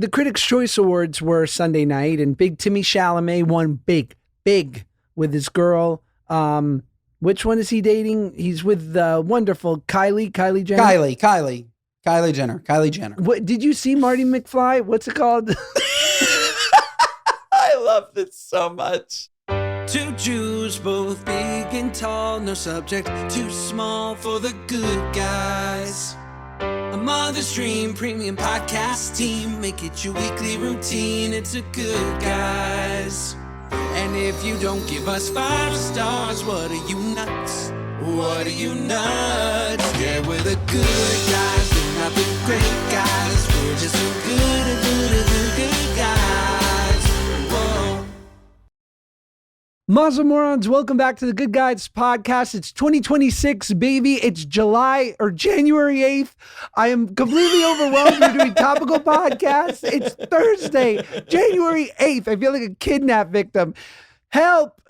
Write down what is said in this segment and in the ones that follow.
The Critics' Choice Awards were Sunday night, and Big Timmy Chalamet won big with his girl. Which one is he dating? He's with the wonderful Kylie Jenner. Kylie Jenner. What did you see, Marty McFly? What's it called? I love this so much. Two Jews, both big and tall, no subject too small for the good guys. A Mother's Dream premium podcast team, make it your weekly routine. It's a Good Guys. And if you don't give us 5 stars, what are you nuts? What are you nuts? Yeah, we're the good guys, we're not the great guys. We're just the good guys. Whoa. Mazel morons, welcome back to the Good Guys podcast. It's 2026, baby. It's January 8th. I am completely overwhelmed. We're doing topical podcasts. It's Thursday, January 8th. I feel like a kidnap victim. Help.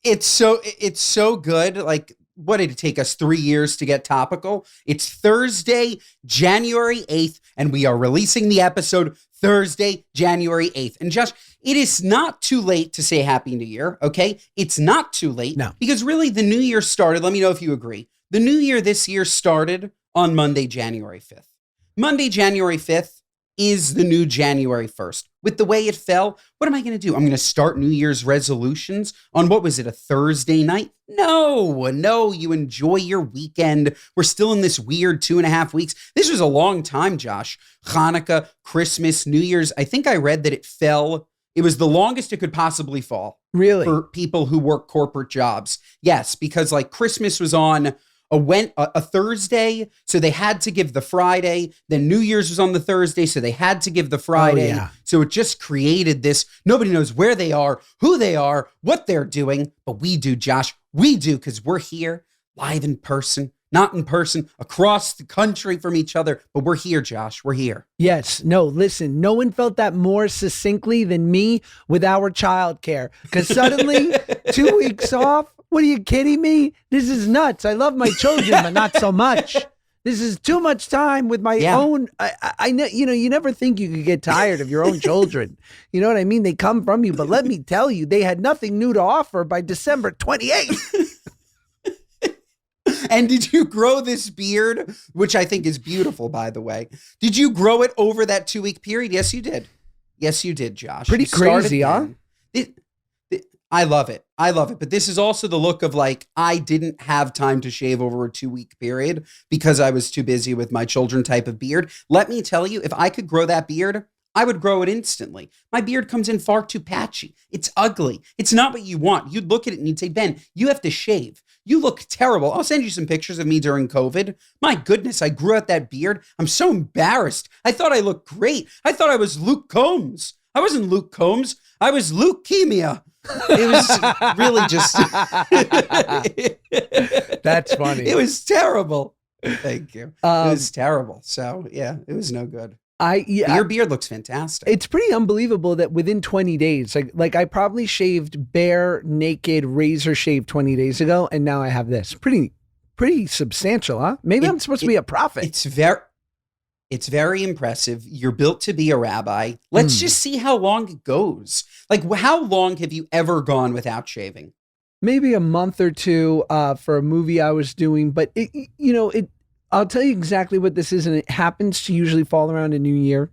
It's so good. Like, what did it take us 3 years to get topical? It's Thursday, January 8th, and we are releasing the episode Thursday, January 8th. And Josh, it is not too late to say Happy New Year, okay? It's not too late. No. Because really the new year started, let me know if you agree. The new year this year started on Monday, January 5th. Monday, January 5th is the new January 1st. With the way it fell, what am I going to do? I'm going to start New Year's resolutions on, what was it, a Thursday night? No, you enjoy your weekend. We're still in this weird 2.5 weeks. This was a long time, Josh. Hanukkah, Christmas, New Year's. I think I read that it was the longest it could possibly fall. Really? For people who work corporate jobs. Yes, because like Christmas was on a Thursday, so they had to give the Friday. Then New Year's was on the Thursday, so they had to give the Friday. Oh, yeah. So it just created this. Nobody knows where they are, who they are, what they're doing. But we do, Josh. We do, because we're here live in person, not in person, across the country from each other. But we're here, Josh. We're here. Yes. No, listen, no one felt that more succinctly than me with our childcare. Because suddenly, 2 weeks off. What, are you kidding me? This is nuts. I love my children, but not so much. This is too much time with my own. I know, you never think you could get tired of your own children. You know what I mean? They come from you, but let me tell you, they had nothing new to offer by December 28th. And did you grow this beard, which I think is beautiful, by the way? Did you grow it over that 2-week period? Yes, you did. Yes, you did, Josh. Pretty crazy, huh? I love it. But this is also the look of like, I didn't have time to shave over a 2-week period because I was too busy with my children type of beard. Let me tell you, if I could grow that beard, I would grow it instantly. My beard comes in far too patchy. It's ugly. It's not what you want. You'd look at it and you'd say, Ben, you have to shave. You look terrible. I'll send you some pictures of me during COVID. My goodness, I grew out that beard. I'm so embarrassed. I thought I looked great. I thought I was Luke Combs. I wasn't Luke Combs. I was leukemia. It was really just. That's funny. It was terrible. Thank you. It was terrible. So yeah, it was no good. Your beard looks fantastic. It's pretty unbelievable that within 20 days, like I probably shaved bare, naked, razor shave 20 days ago, and now I have this. Pretty substantial, huh? Maybe I'm supposed to be a prophet. It's very impressive. You're built to be a rabbi. Let's just see how long it goes. Like, how long have you ever gone without shaving? Maybe a month or two for a movie I was doing, but I'll tell you exactly what this is, and it happens to usually fall around a New Year.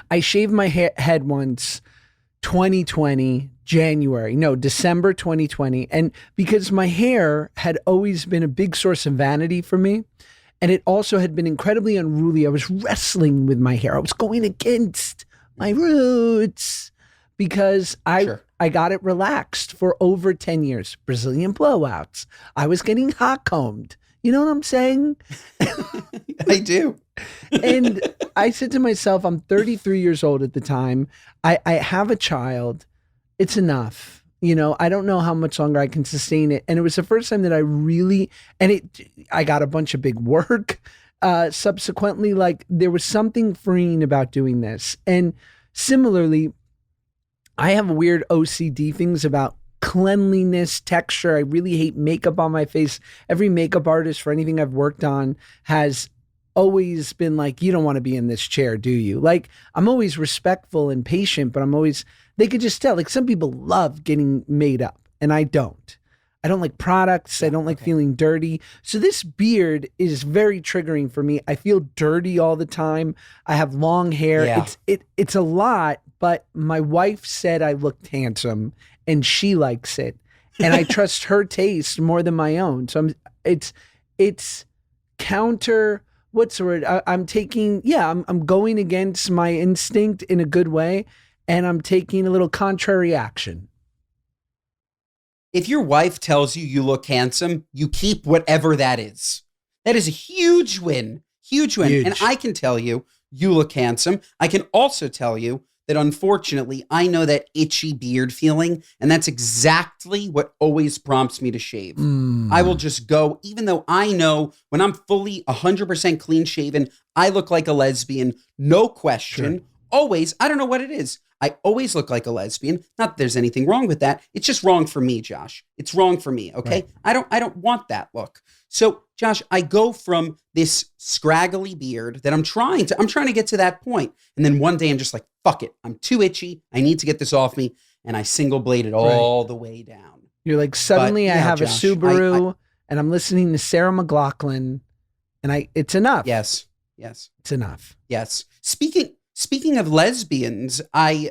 I shaved my head once, December 2020, and because my hair had always been a big source of vanity for me, and it also had been incredibly unruly. I was wrestling with my hair. I was going against my roots because I got it relaxed for over 10 years. Brazilian blowouts. I was getting hot combed. You know what I'm saying? I do. And I said to myself, I'm 33 years old at the time. I have a child. It's enough. I don't know how much longer I can sustain it. And it was the first time that I got a bunch of big work. Subsequently, like there was something freeing about doing this. And similarly, I have weird OCD things about cleanliness, texture. I really hate makeup on my face. Every makeup artist for anything I've worked on has always been like, you don't want to be in this chair, do you? Like, I'm always respectful and patient, but they could just tell. Like, some people love getting made up, and I don't. I don't like products. I don't like feeling dirty. So this beard is very triggering for me. I feel dirty all the time. I have long hair. Yeah. It's a lot, but my wife said I looked handsome, and she likes it. And I trust her taste more than my own. So it's counter, what's the word? I'm going against my instinct in a good way, and I'm taking a little contrary action. If your wife tells you you look handsome, you keep whatever that is. That is a huge win. Huge win. Huge. And I can tell you look handsome. I can also tell you that unfortunately, I know that itchy beard feeling, and that's exactly what always prompts me to shave. I will just go, even though I know when I'm fully 100% clean shaven, I look like a lesbian, no question. Sure. Always, I don't know what it is. I always look like a lesbian. Not that there's anything wrong with that. It's just wrong for me, Josh. It's wrong for me, okay? Right. I don't want that look. So, Josh, I go from this scraggly beard that I'm trying to get to that point. And then one day I'm just like, fuck it. I'm too itchy. I need to get this off me. And I single blade it all the way down. You're like, suddenly I have Josh, a Subaru and I'm listening to Sarah McLachlan, and it's enough. Yes. It's enough. Yes. Speaking of lesbians, I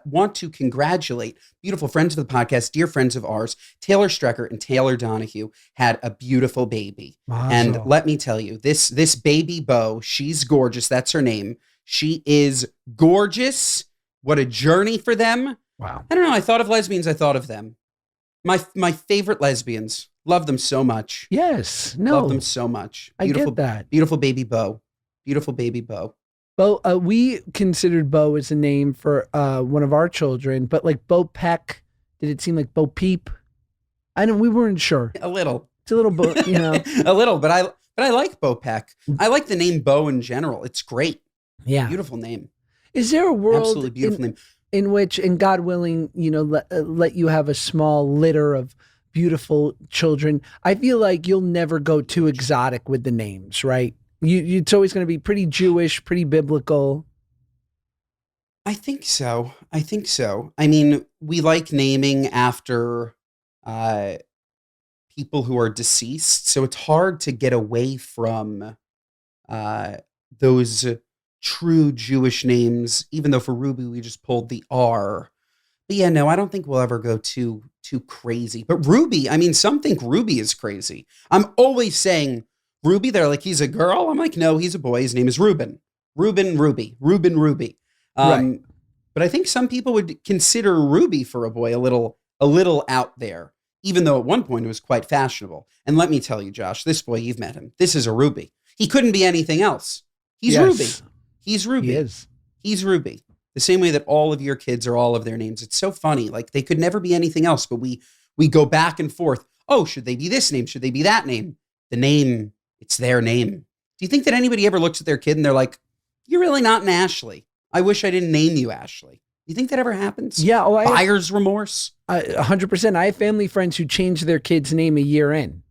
want to congratulate beautiful friends of the podcast, dear friends of ours, Taylor Strecker and Taylor Donahue had a beautiful baby. Mazel. And let me tell you, this baby Bo, she's gorgeous. That's her name. She is gorgeous. What a journey for them. Wow. I don't know. I thought of lesbians. I thought of them. My favorite lesbians. Love them so much. Yes. No. Love them so much. I get that. Beautiful baby Bo. Beautiful baby Bo. Bo, we considered Bo as a name for one of our children, but like Bo Peck, did it seem like Bo Peep? We weren't sure. A little. It's a little Bo, a little, but I like Bo Peck. I like the name Bo in general. It's great. Yeah. Beautiful name. Is there a world Absolutely beautiful name. in which, and God willing, let you have a small litter of beautiful children? I feel like you'll never go too exotic with the names, right? It's always going to be pretty Jewish, pretty biblical. I think so. I mean, we like naming after people who are deceased, so it's hard to get away from those true Jewish names, even though for Ruby we just pulled the R. But yeah, no, I don't think we'll ever go too crazy. But Ruby, I mean, some think Ruby is crazy. I'm always saying Ruby, they're like, he's a girl. I'm like, no, he's a boy. His name is Ruben. Ruby. Right. But I think some people would consider Ruby for a boy a little out there, even though at one point it was quite fashionable. And let me tell you, Josh, this boy, you've met him. This is a Ruby. He couldn't be anything else. He's Yes. Ruby. He's Ruby. He is. He's Ruby. The same way that all of your kids are all of their names. It's so funny. Like they could never be anything else, but we go back and forth. Oh, should they be this name? Should they be that name? The name, it's their name. Do you think that anybody ever looks at their kid and they're like, you're really not an Ashley. I wish I didn't name you Ashley. You think that ever happens? Yeah. Oh, Buyer's remorse? 100%. I have family friends who changed their kid's name a year in.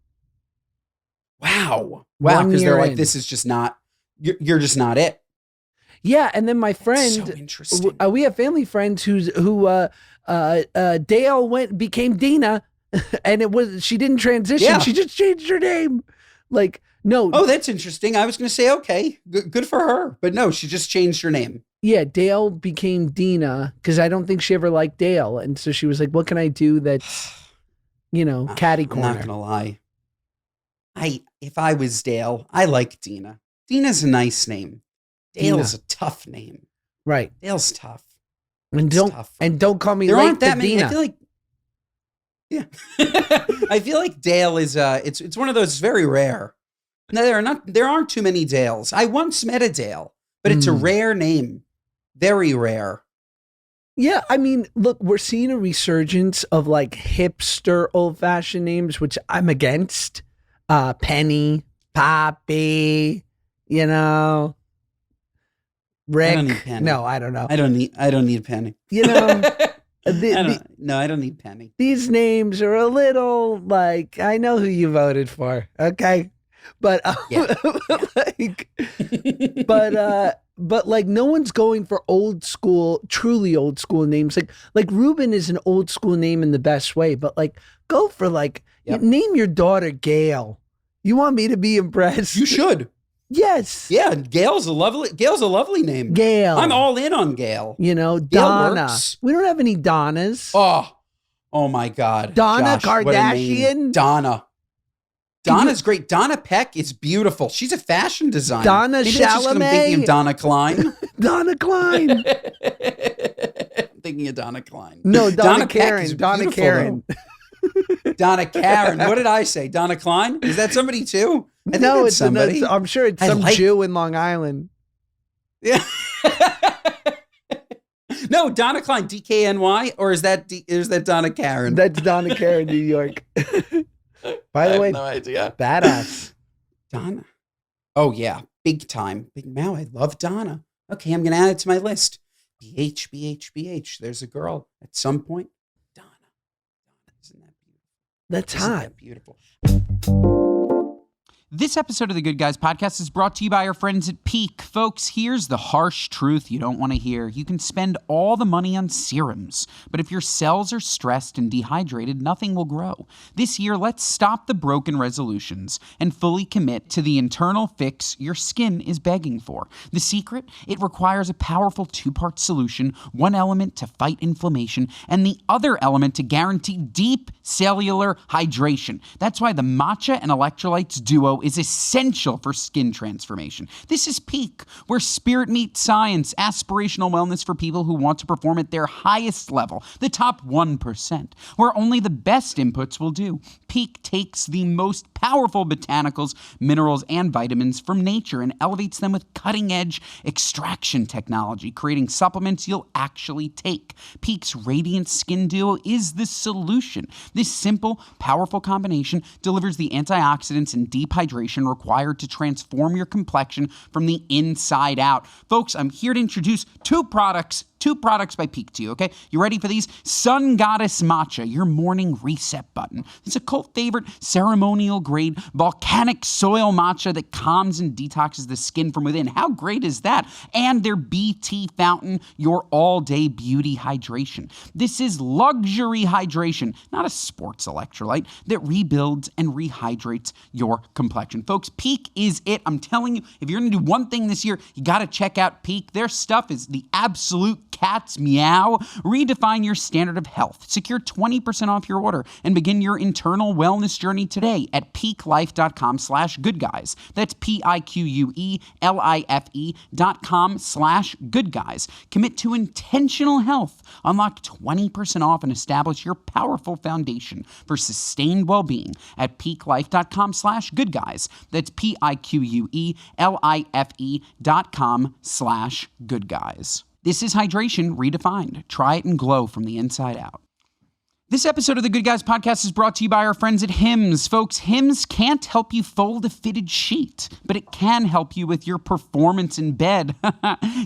Wow. 1 Because year they're like, in. this is just not, you're just not it. Yeah, and then my friend, So interesting. we have family friends who Dale became Dina, and she didn't transition. Yeah. She just changed her name. Like, no. Oh, that's interesting. I was going to say, okay, good for her. But no, she just changed her name. Yeah, Dale became Dina because I don't think she ever liked Dale. And so she was like, what can I do that's, catty I'm corner? not going to lie. If I was Dale, I like Dina. Dina's a nice name. Dale's a tough name. Right. Dale's tough. And It's tough. don't call me There late aren't that to many. Dina. I feel like, yeah. I feel like Dale is it's one of those very rare. No, there aren't too many Dales. I once met a Dale, but it's a rare name. Very rare. Yeah, I mean, look, we're seeing a resurgence of like hipster old-fashioned names, which I'm against. Penny, Poppy, Rick. I don't need Penny. No, I don't know. I don't need Penny. I don't need Penny. These names are a little like, I know who you voted for. Okay. But Yeah. like, but like no one's going for old school, truly old school names. Like Ruben is an old school name in the best way, but like go for like name your daughter Gail. You want me to be impressed? You should. Yes. Yeah, Gail's a lovely name. Gail. I'm all in on Gail. You know, Gail Donna. works. We don't have any Donnas. Oh my God. Donna Josh, what a Kardashian. name. Donna's great. Donna Peck is beautiful. She's a fashion designer. Donna Maybe that's just 'cause I'm thinking Chalamet. of Donna Klein. Donna Klein. I'm thinking of Donna Klein. No, Donna Peck Karen. is Donna beautiful, Karen. though. Donna Karen. What did I say? Donna Klein? Is that somebody too? I think No, that's it's somebody. I'm sure it's I some like- Jew in Long Island. Yeah. No, Donna Klein, DKNY, or is that Donna Karen? That's Donna Karen, New York. By the way, no idea. badass. Donna. Oh yeah, big time. Big Mao. I love Donna. Okay, I'm gonna add it to my list. BH. There's a girl at some point. Donna. Isn't that beautiful? That's Isn't hot. that beautiful? This episode of the Good Guys podcast is brought to you by our friends at Peck. Folks, here's the harsh truth you don't want to hear. You can spend all the money on serums, but if your cells are stressed and dehydrated, nothing will grow. This year, let's stop the broken resolutions and fully commit to the internal fix your skin is begging for. The secret? It requires a powerful two-part solution, one element to fight inflammation, and the other element to guarantee deep cellular hydration. That's why the matcha and electrolytes duo is essential for skin transformation. This is Peck, where spirit meets science, aspirational wellness for people who want to perform at their highest level, the top 1%, where only the best inputs will do. Peck takes the most powerful botanicals, minerals, and vitamins from nature and elevates them with cutting-edge extraction technology, creating supplements you'll actually take. Peck's Radiant Skin Duo is the solution. This simple, powerful combination delivers the antioxidants and deep hydration required to transform your complexion from the inside out. Folks, I'm here to introduce two products by Peck to you, okay? You ready for these? Sun Goddess Matcha, your morning reset button. It's a cult favorite, ceremonial grade, volcanic soil matcha that calms and detoxes the skin from within. How great is that? And their BT Fountain, your all-day beauty hydration. This is luxury hydration, not a sports electrolyte that rebuilds and rehydrates your complexion. Folks, Peck is it. I'm telling you, if you're gonna do one thing this year, you gotta check out Peck. Their stuff is the absolute cat's meow. Redefine your standard of health. Secure 20% off your order and begin your internal wellness journey today at peaklife.com/goodguys. That's PIQUELIFE.com/goodguys. Commit to intentional health. Unlock 20% off and establish your powerful foundation for sustained well-being at peaklife.com/goodguys. That's PIQUELIFE.com/goodguys. This is hydration redefined. Try it and glow from the inside out. This episode of the Good Guys podcast is brought to you by our friends at Hims. Folks, Hims can't help you fold a fitted sheet, but it can help you with your performance in bed.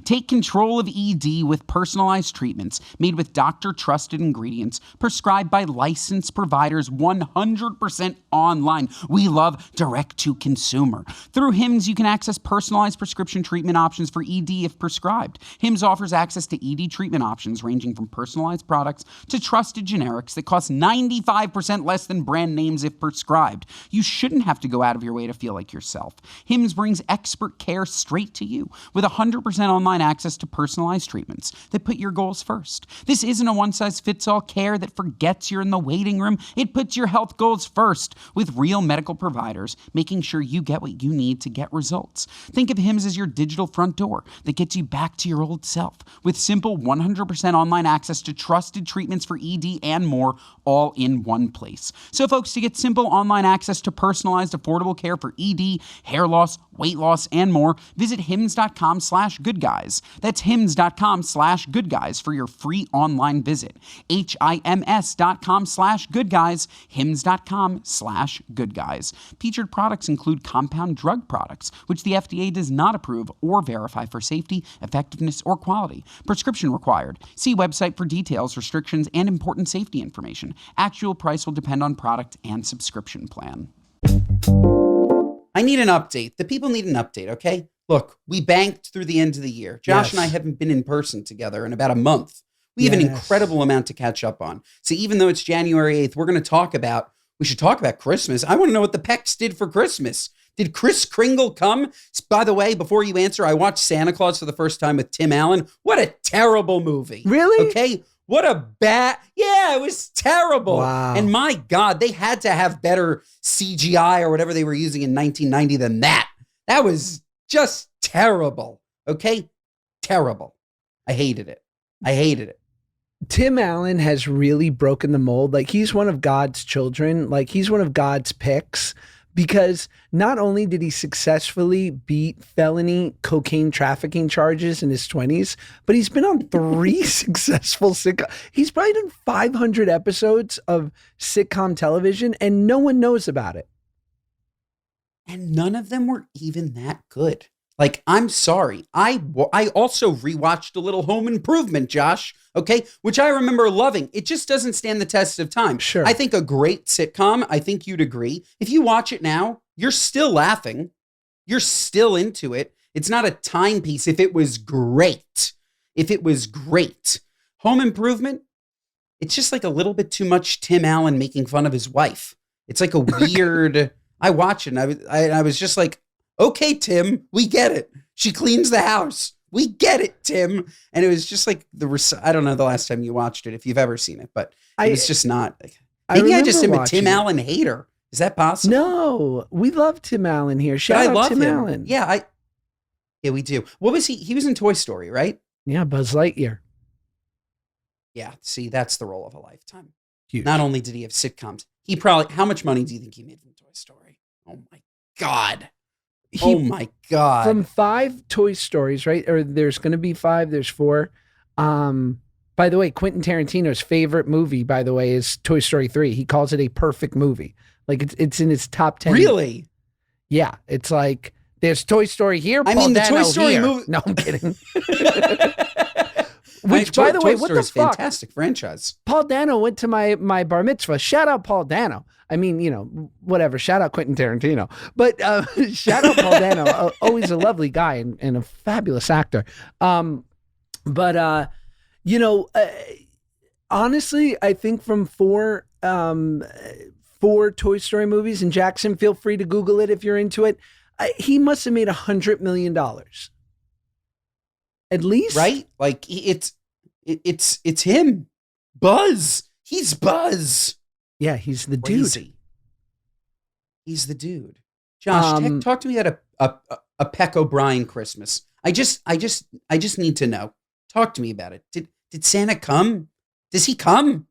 Take control of ED with personalized treatments made with doctor-trusted ingredients, prescribed by licensed providers 100% online. We love direct-to-consumer. Through Hims, you can access personalized prescription treatment options for ED if prescribed. Hims offers access to ED treatment options ranging from personalized products to trusted generics that cost 95% less than brand names if prescribed. You shouldn't have to go out of your way to feel like yourself. Hims brings expert care straight to you with 100% online access to personalized treatments that put your goals first. This isn't a one-size-fits-all care that forgets you're in the waiting room. It puts your health goals first with real medical providers, making sure you get what you need to get results. Think of Hims as your digital front door that gets you back to your old self with simple 100% online access to trusted treatments for ED and more, all in one place. So folks, to get simple online access to personalized, affordable care for ED, hair loss, weight loss, and more, visit hims.com/goodguys. That's hims.com/goodguys for your free online visit. HIMS.com/goodguys, hims.com/goodguys. Featured products include compound drug products, which the FDA does not approve or verify for safety, effectiveness, or quality. Prescription required. See website for details, restrictions, and important safety information. Actual price will depend on product and subscription plan. I need an update. The people need an update, okay? Look, we banked through the end of the year. Josh and I Yes. haven't been in person together in about a month. We have an Yes. incredible amount to catch up on. So even though it's January 8th, we should talk about Christmas. I want to know what the Pecks did for Christmas. Did Kris Kringle come? By the way, before you answer, I watched Santa Claus for the first time with Tim Allen. What a terrible movie. Really? Okay. What a yeah, it was terrible. Wow. And my God, they had to have better CGI or whatever they were using in 1990 than that. That was just terrible. Okay. Terrible. I hated it. Tim Allen has really broken the mold. Like, he's one of God's children. Like, he's one of God's picks, because not only did he successfully beat felony cocaine trafficking charges in his 20s, but he's been on 3 successful sitcoms. He's probably done 500 episodes of sitcom television, and no one knows about it. And none of them were even that good. Like, I'm sorry. I also rewatched a little Home Improvement, Josh, okay, which I remember loving. It just doesn't stand the test of time. Sure. I think a great sitcom, I think you'd agree. If you watch it now, you're still laughing. You're still into it. It's not a timepiece. If it was great. Home Improvement, it's just like a little bit too much Tim Allen making fun of his wife. It's like a weird, I watch it and I was just like, okay, Tim, we get it. She cleans the house. We get it, Tim. And it was just like I don't know the last time you watched it, if you've ever seen it, but it was just not. Maybe I just am a Tim Allen hater. Is that possible? No, we love Tim Allen here. Shout out Tim Allen. Yeah, we do. What was he? He was in Toy Story, right? Yeah, Buzz Lightyear. Yeah, see, that's the role of a lifetime. Huge. Not only did he have sitcoms, how much money do you think he made from Toy Story? Oh my God. Oh my God. From 5 Toy Stories, right? Or there's going to be 5, there's 4. By the way, Quentin Tarantino's favorite movie, by the way, is Toy Story 3. He calls it a perfect movie. Like, it's in his top 10. Really? Yeah. It's like, there's Toy Story here, Paul I mean, the Dano Toy Story here. movie. No, I'm kidding. Which, by the way, what the fuck? Fantastic franchise. Paul Dano went to my bar mitzvah. Shout out Paul Dano. I mean, whatever. Shout out Quentin Tarantino. But shout out Paul Dano. Always a lovely guy and a fabulous actor. Honestly, I think from 4 Toy Story movies, and Jackson, feel free to Google it if you're into it. He must have made $100 million. At least, right? Like, it's him, Buzz. He's Buzz. Yeah, he's the Crazy. dude. He's the dude. Josh, talk to me about a Peck O'Brien Christmas. I just need to know. Talk to me about it. Did Santa come? Does he come?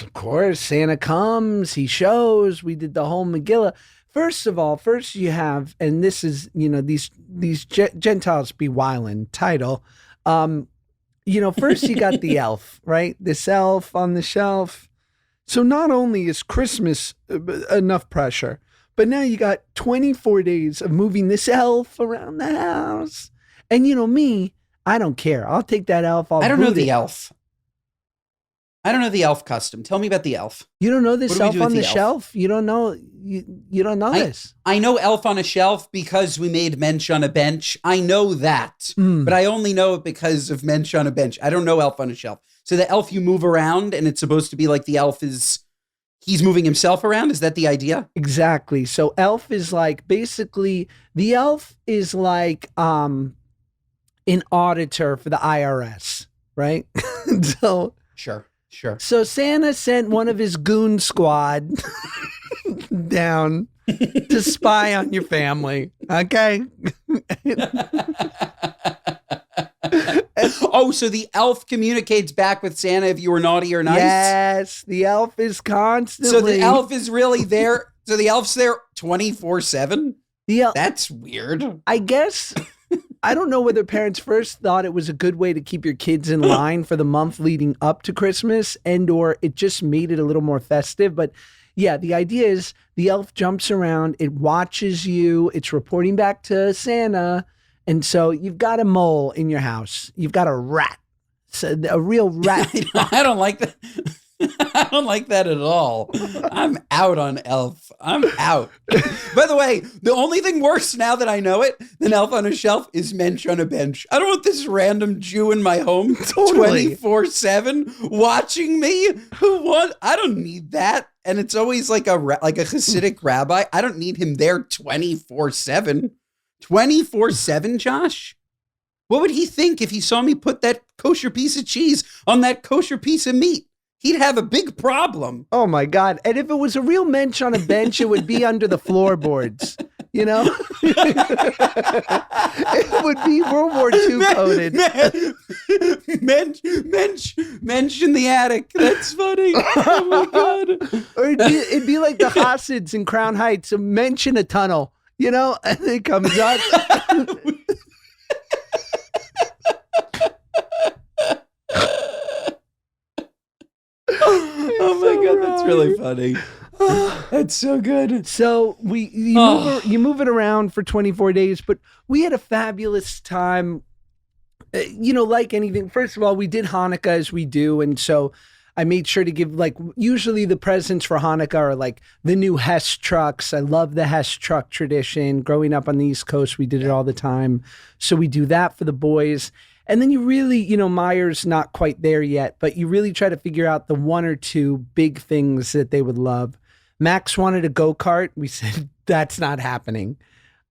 Of course, Santa comes. He shows. We did the whole Megillah. First you have, and this is, these Gentiles Be Wildin title. First you got the elf, right? This elf on the shelf. So not only is Christmas enough pressure, but now you got 24 days of moving this elf around the house. And me, I don't care. I'll take that elf. I don't know the elf. I don't know the elf custom. Tell me about the elf. You don't know this elf on the elf? shelf? You don't know you don't know this. I know elf on a shelf because we made Mensch on a bench. I know that. But I only know it because of Mensch on a bench. I don't know elf on a shelf. So the elf you move around and it's supposed to be like the elf he's moving himself around. Is that the idea? Exactly. So elf is like, basically the elf is like an auditor for the IRS, right? So Sure. So Santa sent one of his goon squad down to spy on your family. Okay. Oh, so the elf communicates back with Santa if you were naughty or nice? Yes, the elf is constantly. So the elf is really there. So the elf's there 24/7? That's weird. I guess. I don't know whether parents first thought it was a good way to keep your kids in line for the month leading up to Christmas, or it just made it a little more festive. But yeah, the idea is the elf jumps around, it watches you, it's reporting back to Santa. And so you've got a mole in your house. You've got a rat. So a real rat. I don't like that. I don't like that at all. I'm out on Elf. I'm out. By the way, the only thing worse now that I know it than Elf on a Shelf is Mensch on a Bench. I don't want this random Jew in my home Totally. 24/7 watching me. I don't need that. And it's always like a Hasidic rabbi. I don't need him there 24/7. 24/7, Josh? What would he think if he saw me put that kosher piece of cheese on that kosher piece of meat? He'd have a big problem. Oh my God. And if it was a real mensch on a bench, it would be under the floorboards, you know? It would be World War II coded. Mensch in the attic. That's funny. Oh my God. Or it'd be like the Hasids in Crown Heights, a mensch in a tunnel, you know? And it comes up. Oh my God, that's really funny. That's so good. So you move it around for 24 days, but we had a fabulous time. Like anything. First of all, we did Hanukkah as we do, and so I made sure to give, like, usually the presents for Hanukkah are like the new Hess trucks. I love the Hess truck tradition. Growing up on the East Coast, we did it all the time. So we do that for the boys. And then you really, Meyer's not quite there yet, but you really try to figure out the one or two big things that they would love. Max wanted a go-kart. We said, that's not happening.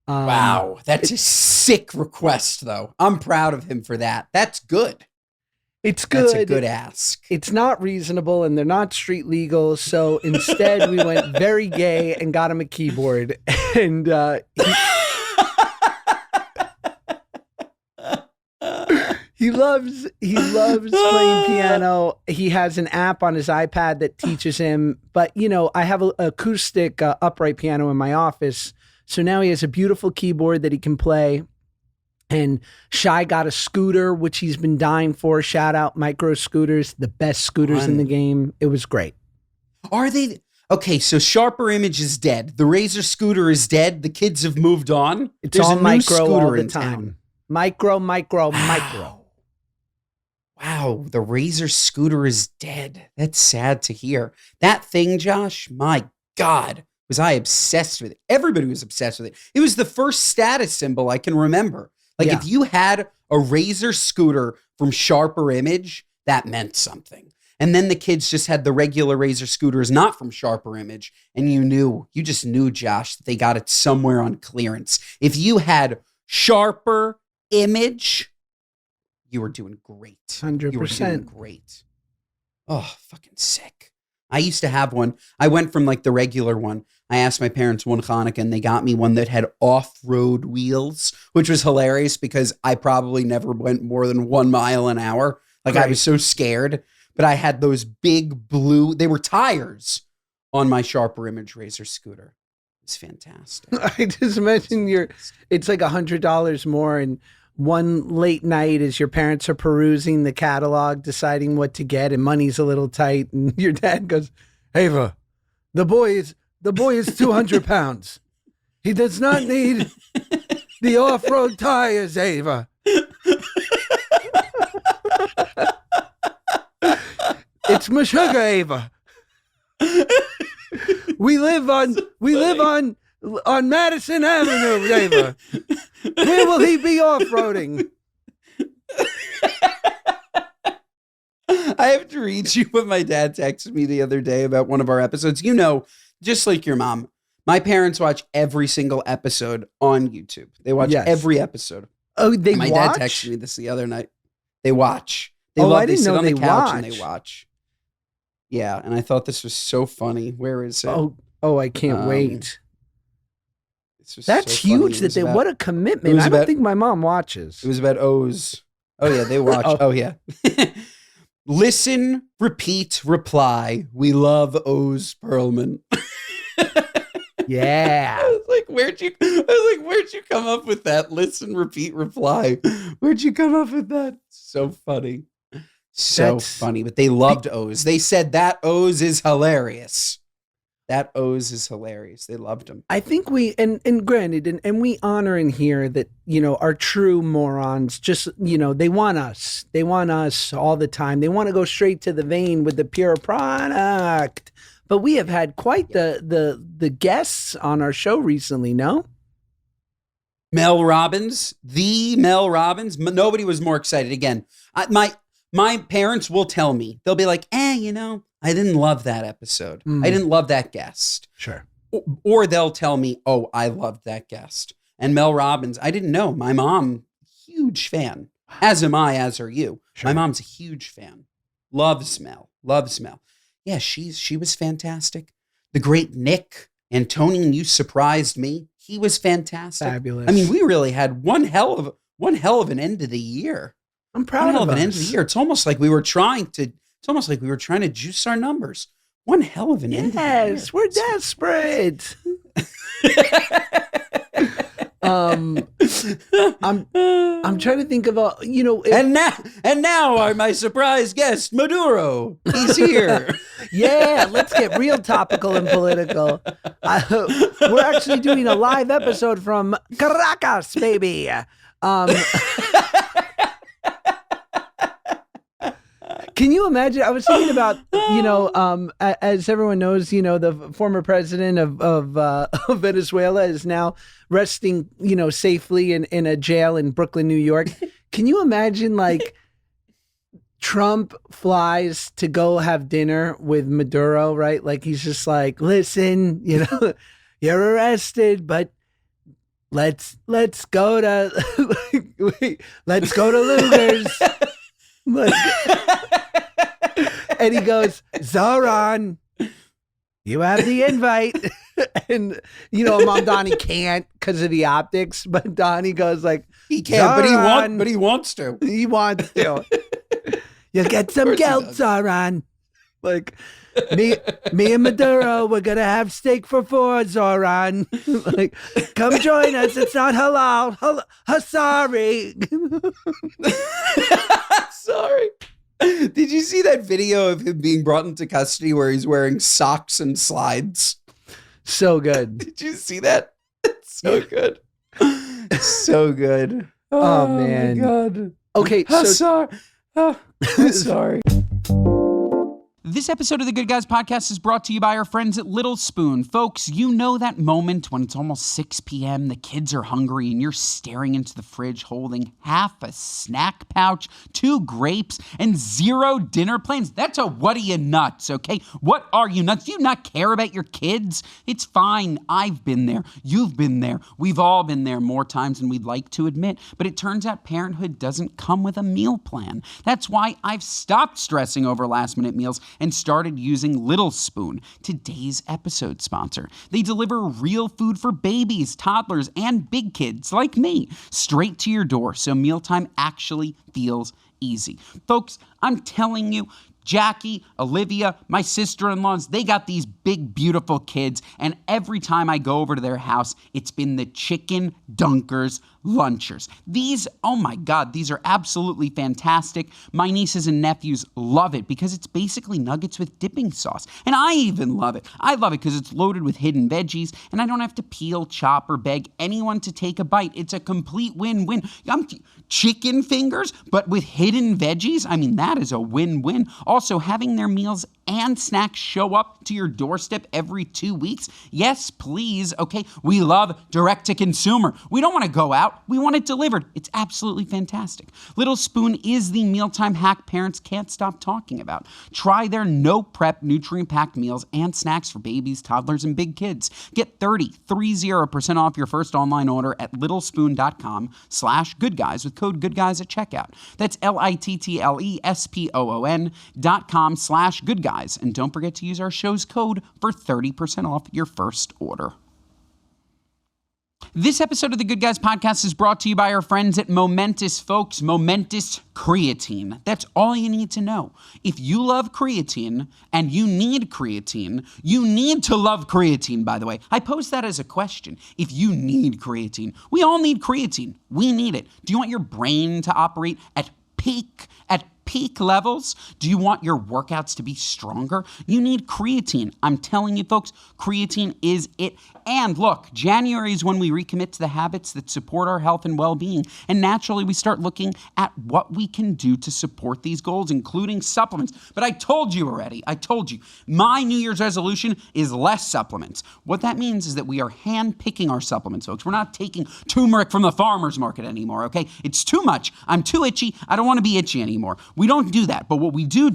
Wow. That's a sick request, though. I'm proud of him for that. That's good. It's good. That's a good ask. It's not reasonable, and they're not street legal. So instead, we went very gay and got him a keyboard. And he loves playing piano. He has an app on his iPad that teaches him. But, I have an acoustic upright piano in my office. So now he has a beautiful keyboard that he can play. And Shai got a scooter, which he's been dying for. Shout out Micro Scooters, the best scooters in the game. It was great. Are they? Okay, so Sharper Image is dead. The Razor scooter is dead. The kids have moved on. It's all Micro all the time. Micro. Wow, the Razor scooter is dead. That's sad to hear. That thing, Josh, my God, was I obsessed with it. Everybody was obsessed with it. It was the first status symbol I can remember. Like, if you had a Razor scooter from Sharper Image, that meant something. And then the kids just had the regular Razor scooters, not from Sharper Image. And you just knew, Josh, that they got it somewhere on clearance. If you had Sharper Image, you were doing great. 100%. You were doing great. Oh, fucking sick. I used to have one. I went from like the regular one. I asked my parents one Hanukkah and they got me one that had off-road wheels, which was hilarious because I probably never went more than 1 mile an hour. Like, I was so scared. But I had those big blue, they were tires on my Sharper Image Razor scooter. It's fantastic. I just imagine it's like $100 more, and one late night as your parents are perusing the catalog, deciding what to get, and money's a little tight, and your dad goes, Ava, the boy is 200 pounds. He does not need the off-road tires, Ava. It's Meshuggah, Ava. We live on Madison Avenue, Ava. Where will he be off-roading? I have to read you what my dad texted me the other day about one of our episodes. Just like your mom, my parents watch every single episode on YouTube. They watch every episode. Oh, they watch? My dad texted me this the other night. They watch. They sit on the couch and they watch. Yeah, and I thought this was so funny. Where is it? Oh, I can't wait. That's so huge that what a commitment. I don't think my mom watches. It was about O's. Oh, yeah, they watch. Oh, yeah. Listen, repeat, reply. We love O's Perlman. Yeah. I was like, where'd you come up with that? Listen, repeat, reply. Where'd you come up with that? So funny. Funny. But they loved O's. They said that O's is hilarious. That O's is hilarious. They loved him. I think we and granted and we honor in here that, you know, our true morons just, you know, they want us all the time. They want to go straight to the vein with the pure product. But we have had quite the guests on our show recently, no? Mel Robbins, the Mel Robbins. Nobody was more excited. Again, my parents will tell me, they'll be like, you know, I didn't love that episode. I didn't love that guest. Sure. Or they'll tell me, oh, I loved that guest. And Mel Robbins, I didn't know. My mom, huge fan. As am I, as are you. Sure. My mom's a huge fan. Loves Mel. Yeah, she was fantastic. The great Nick Antonian, you surprised me. He was fantastic. Fabulous. I mean, we really had one hell of an end of the year. I'm proud of an us. end of the year. It's almost like we were trying to juice our numbers. One hell of an end of the year. Yes, we're desperate. I'm trying to think of and now my surprise guest, Maduro. He's here. Yeah, let's get real topical and political. We're actually doing a live episode from Caracas, baby. Can you imagine? I was thinking about, as everyone knows, the former president of Venezuela is now resting, safely in a jail in Brooklyn, New York. Can you imagine, like, Trump flies to go have dinner with Maduro, right? Like, he's just like, listen, you're arrested, but let's go to Luger's. And he goes, Zoran, you have the invite. And, Mom Donnie can't because of the optics, but Donnie goes like, he can't, but he wants to. He wants to. You'll get some guilt, Zoran. Like, me and Maduro, we're going to have steak for 4, Zoran. Like, come join us. It's not halal. Sorry. Sorry. Did you see that video of him being brought into custody where he's wearing socks and slides? So good. Did you see that? It's so good. So good. Oh man. My God. Okay. Sorry. Sorry. This episode of the Good Guys Podcast is brought to you by our friends at Little Spoon. Folks, you know that moment when it's almost 6 p.m., the kids are hungry, and you're staring into the fridge holding half a snack pouch, 2 grapes, and 0 dinner plans? That's a what are you nuts, okay? What are you nuts? Do you not care about your kids? It's fine. I've been there. You've been there. We've all been there more times than we'd like to admit. But it turns out parenthood doesn't come with a meal plan. That's why I've stopped stressing over last-minute meals and started using Little Spoon, today's episode sponsor. They deliver real food for babies, toddlers, and big kids like me, straight to your door, so mealtime actually feels easy. Folks, I'm telling you, Jackie, Olivia, my sister-in-laws, they got these big, beautiful kids, and every time I go over to their house, it's been the chicken dunkers lunchers. These, oh my God, these are absolutely fantastic. My nieces and nephews love it because it's basically nuggets with dipping sauce. And I even love it. I love it because it's loaded with hidden veggies and I don't have to peel, chop, or beg anyone to take a bite. It's a complete win-win. Chicken fingers, but with hidden veggies? I mean, that is a win-win. Also, having their meals and snacks show up to your doorstep every 2 weeks? Yes, please. Okay, we love direct-to-consumer. We don't want to go out. We want it delivered. It's absolutely fantastic. Little Spoon is the mealtime hack parents can't stop talking about. Try their no-prep, nutrient-packed meals and snacks for babies, toddlers, and big kids. Get 30% off your first online order at littlespoon.com/goodguys with code goodguys at checkout. That's littlespoon.com/goodguys. And don't forget to use our show's code for 30% off your first order. This episode of the Good Guys Podcast is brought to you by our friends at Momentous, folks. Momentous creatine. That's all you need to know. If you love creatine and you need to love creatine, by the way. I pose that as a question. If you need creatine, we all need creatine. We need it. Do you want your brain to operate at peak levels? Do you want your workouts to be stronger? You need creatine. I'm telling you, folks, creatine is it. And look, January is when we recommit to the habits that support our health and well-being. And naturally, we start looking at what we can do to support these goals, including supplements. But I told you already, my New Year's resolution is less supplements. What that means is that we are hand-picking our supplements, folks. We're not taking turmeric from the farmer's market anymore, okay? It's too much. I'm too itchy. I don't want to be itchy anymore. We don't do that. But what we do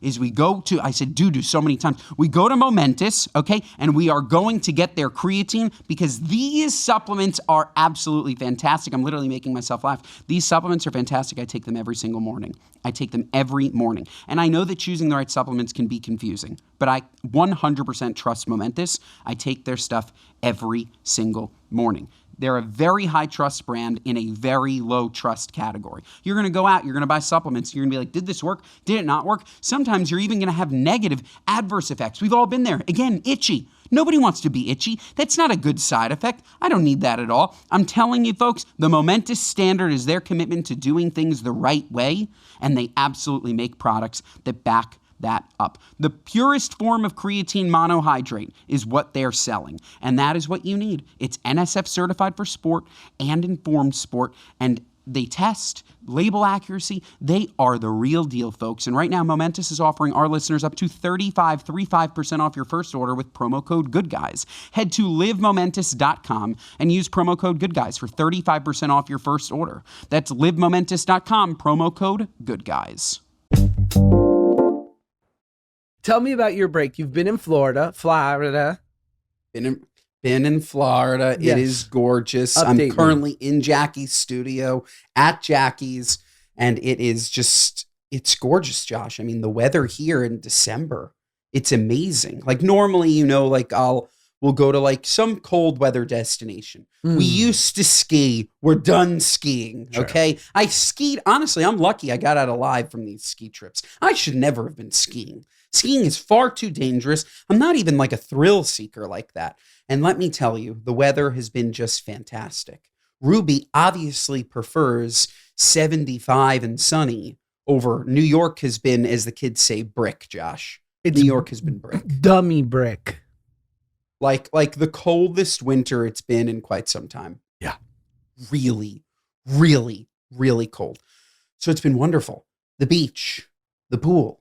is we go to, I said do so many times, we go to Momentous, okay? And we are going to get their creatine because these supplements are absolutely fantastic. I'm literally making myself laugh. These supplements are fantastic. I take them every single morning. And I know that choosing the right supplements can be confusing, but I 100% trust Momentous. I take their stuff every single morning. They're a very high trust brand in a very low trust category. You're going to go out, you're going to buy supplements, you're going to be like, did this work? Did it not work? Sometimes you're even going to have negative adverse effects. We've all been there. Again, itchy. Nobody wants to be itchy. That's not a good side effect. I don't need that at all. I'm telling you, folks, the Momentous standard is their commitment to doing things the right way, and they absolutely make products that back that up. The purest form of creatine monohydrate is what they're selling, and that is what you need. It's NSF certified for sport and informed sport, and they test label accuracy. They are the real deal, folks. And right now, Momentous is offering our listeners up to 35% off your first order with promo code GoodGuys. Head to livemomentous.com and use promo code GoodGuys for 35% off your first order. That's livemomentous.com, promo code GoodGuys. Tell me about your break. You've been in Florida. Been in Florida. Yes. It is gorgeous. Update I'm me. currently in Jackie's studio at Jackie's, and it's gorgeous, Josh. I mean, the weather here in December, it's amazing. Like normally, we'll go to like some cold weather destination. We used to ski. We're done skiing. Sure. Okay. I skied. Honestly, I'm lucky I got out alive from these ski trips. I should never have been skiing. Skiing is far too dangerous. I'm not even like a thrill seeker like that. And let me tell you, the weather has been just fantastic. Ruby obviously prefers 75 and sunny over New York has been, as the kids say, brick, Josh. New York has been brick. Dummy brick. Like the coldest winter it's been in quite some time. Yeah. Really, really, really cold. So it's been wonderful. The beach, the pool,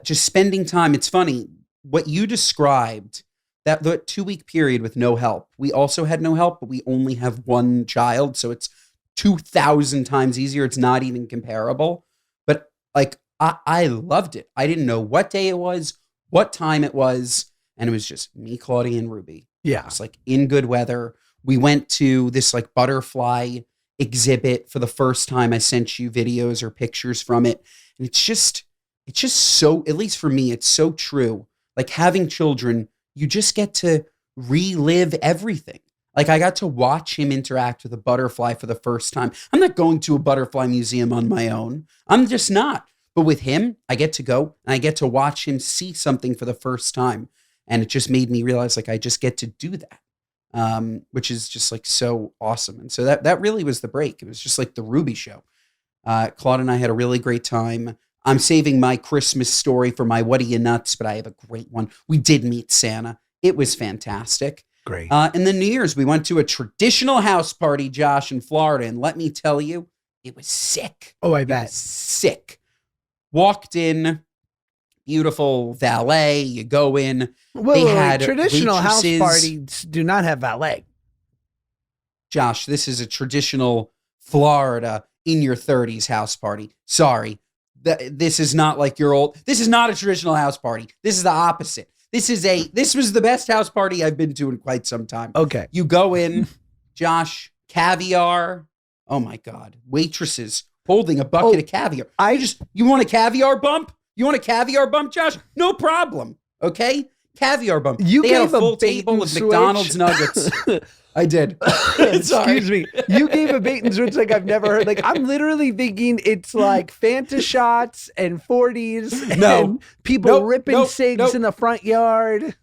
just spending time. It's funny what you described, that the 2-week period with no help. We also had no help, but we only have one child. So it's 2,000 times easier. It's not even comparable. But like, I loved it. I didn't know what day it was, what time it was. And it was just me, Claudia, and Ruby. Yeah. It's like in good weather. We went to this like butterfly exhibit for the first time. I sent you videos or pictures from it. And it's just so, at least for me, it's so true. Like having children, you just get to relive everything. Like I got to watch him interact with a butterfly for the first time. I'm not going to a butterfly museum on my own. I'm just not. But with him, I get to go and I get to watch him see something for the first time. And it just made me realize like I just get to do that, which is just like so awesome. And so that really was the break. It was just like the Ruby show. Claude and I had a really great time. I'm saving my Christmas story for my What Are You Nuts, but I have a great one. We did meet Santa. It was fantastic. Great. And then New Year's, we went to a traditional house party, Josh, in Florida. And let me tell you, it was sick. Oh, I It bet. was sick. Walked in, beautiful valet. You go in. Wait. Traditional house waitresses. parties do not have valet. Josh, this is a traditional Florida in your 30s house party. Sorry. This is not like your old. This is not a traditional house party. This is the opposite. This was the best house party I've been to in quite some time. Okay. You go in, Josh, caviar. Oh my God. Waitresses holding a bucket of caviar. You want a caviar bump? You want a caviar bump, Josh? No problem. Okay? Caviar bump. You They had gave a a full bait table and of switch. McDonald's nuggets. I did. Excuse me. You gave a bait and switch like I've never heard. Like I'm literally thinking it's like Fanta shots and 40s No. and people ripping cigs in the front yard.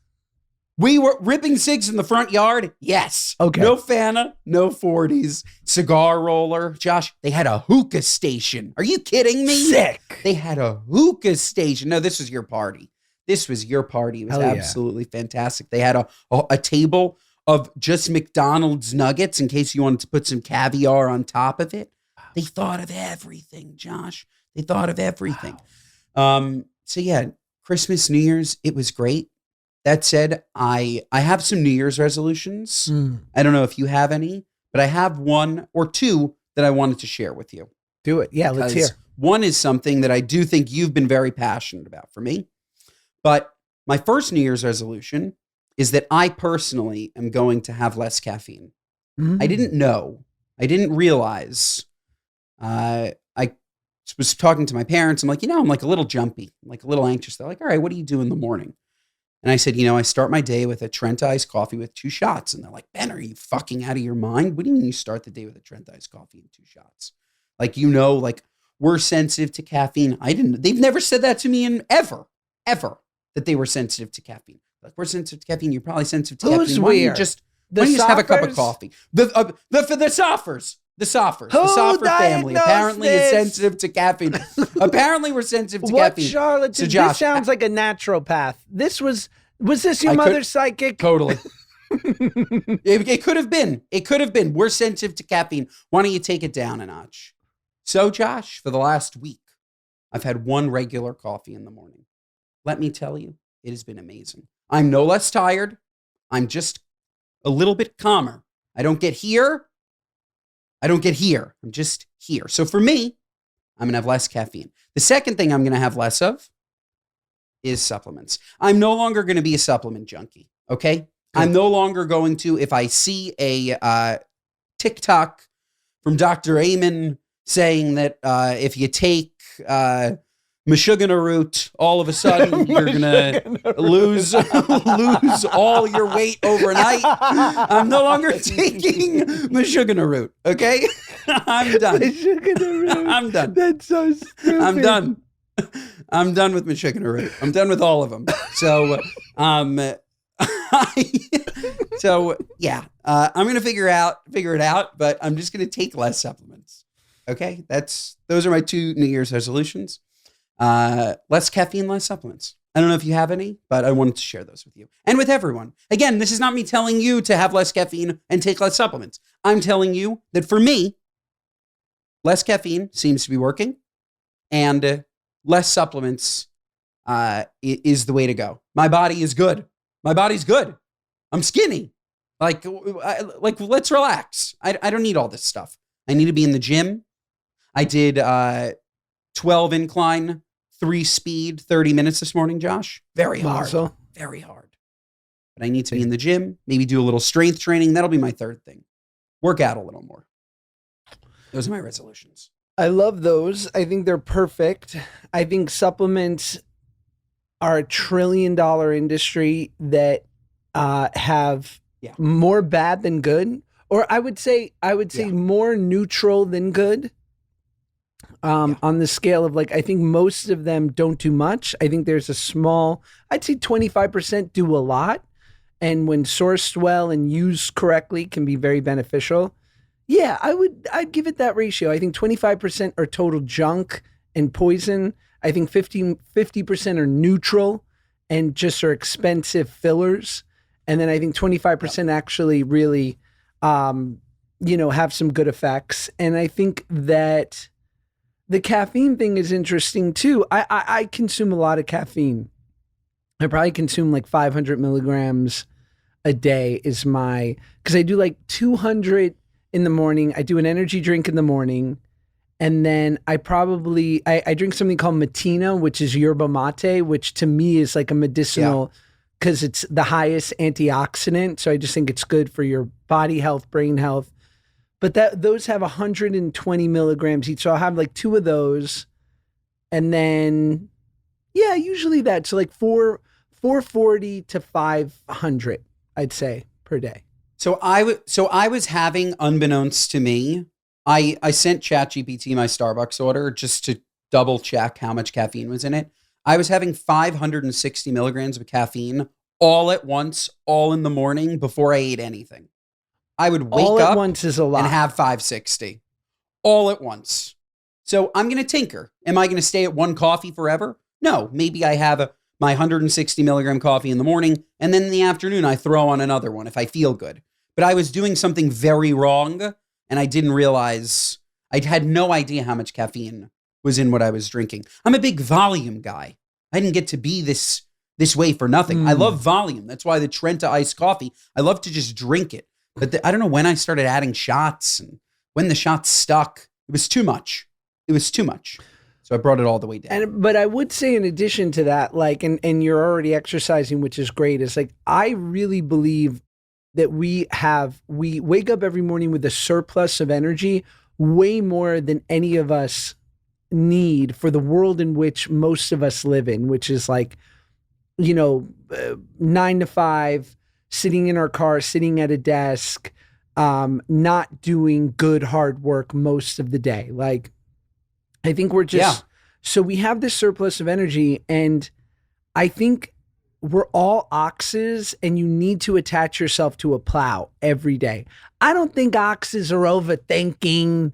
We were ripping cigs in the front yard. Yes. Okay. No Fanta, no 40s, cigar roller. Josh, they had a hookah station. Are you kidding me? Sick. They had a hookah station. No, this was your party. This was your party. It was Hell yeah. absolutely fantastic. They had a table of just McDonald's nuggets in case you wanted to put some caviar on top of it. They thought of everything, Josh. They thought of everything. So yeah, Christmas, New Year's, it was great. That said, I have some New Year's resolutions. I don't know if you have any, but I have one or two that I wanted to share with you. Do it. Yeah, let's hear. Because one is something that I do think you've been very passionate about for me. But my first New Year's resolution is that I personally am going to have less caffeine. I didn't know. I didn't realize. I was talking to my parents. I'm like, I'm like a little jumpy, like a little anxious. They're like, all right, what do you do in the morning? And I said, I start my day with a Trent iced coffee with 2 shots. And they're like, Ben, are you fucking out of your mind? What do you mean you start the day with a Trent iced coffee and 2 shots? Like, like we're sensitive to caffeine. They've never said that to me in ever, that they were sensitive to caffeine. Like, we're sensitive to caffeine. You're probably sensitive to Who's caffeine. Why don't you weird? just The have a cup of Soffers? coffee? The Soffers. The Soffers. Who The Soffer family diagnosed apparently is this? sensitive to caffeine. Apparently we're sensitive to What caffeine. charlatan? So, Josh, this sounds like a naturopath. Was this your I could- mother's psychic? Totally. It could have been. It could have been. We're sensitive to caffeine. Why don't you take it down a notch? So, Josh, for the last week, I've had 1 regular coffee in the morning. Let me tell you, it has been amazing. I'm no less tired. I'm just a little bit calmer. I don't get here. I'm just here. So for me, I'm going to have less caffeine. The second thing I'm going to have less of is supplements. I'm no longer going to be a supplement junkie, okay? I'm no longer going to, if I see a TikTok from Dr. Amen saying that if you take Meshuggah root, all of a sudden you're going to lose all your weight overnight. I'm no longer taking Meshuggah root, okay? I'm done. I'm done. That's so stupid. I'm done. I'm done with Meshuggah root. I'm done with all of them. So, yeah, I'm going to figure it out, but I'm just going to take less supplements. Okay. Those are my 2 New Year's resolutions. Less caffeine, less supplements. I don't know if you have any, but I wanted to share those with you and with everyone. Again, this is not me telling you to have less caffeine and take less supplements. I'm telling you that for me, less caffeine seems to be working, and less supplements is the way to go. My body is good. My body's good. I'm skinny. Like let's relax. I don't need all this stuff. I need to be in the gym. I did 12 incline, 3 speed, 30 minutes this morning, Josh. Very hard. Muscle. Very hard. But I need to be in the gym, maybe do a little strength training. That'll be my third thing. Work out a little more. Those are my resolutions. I love those. I think they're perfect. I think supplements are a $1 trillion industry that have more bad than good, or I would say more neutral than good. On the scale of I think most of them don't do much. I think there's a small, I'd say 25% do a lot. And when sourced well and used correctly can be very beneficial. Yeah, I'd give it that ratio. I think 25% are total junk and poison. I think 50% are neutral and just are expensive fillers. And then I think 25% actually really, have some good effects. And I think that the caffeine thing is interesting too. I consume a lot of caffeine. I probably consume 500 milligrams a day because I do 200 in the morning. I do an energy drink in the morning. And then I drink something called Matina, which is yerba mate, which to me is a medicinal because it's the highest antioxidant. So I just think it's good for your body health, brain health. But those have 120 milligrams each. So I'll have 2 of those. And then, usually that's 440 to 500, I'd say, per day. So I was having, unbeknownst to me, I sent ChatGPT my Starbucks order just to double check how much caffeine was in it. I was having 560 milligrams of caffeine all at once, all in the morning before I ate anything. I would wake All up at once is a lot. and have 560 all at once. So I'm going to tinker. Am I going to stay at one coffee forever? No, maybe I have my 160 milligram coffee in the morning, and then in the afternoon I throw on another one if I feel good. But I was doing something very wrong, and I didn't realize, I had no idea how much caffeine was in what I was drinking. I'm a big volume guy. I didn't get to be this way for nothing. I love volume. That's why the Trenta iced coffee, I love to just drink it. But I don't know when I started adding shots and when the shots stuck. It was too much. It was too much. So I brought it all the way down. But I would say in addition to that, like, and you're already exercising, which is great, is like, I really believe that we wake up every morning with a surplus of energy, way more than any of us need for the world in which most of us live in, which is like, 9 to 5, sitting in our car, sitting at a desk, not doing good hard work most of the day. Like, I think we're just, so we have this surplus of energy, and I think we're all oxes, and you need to attach yourself to a plow every day. I don't think oxes are overthinking.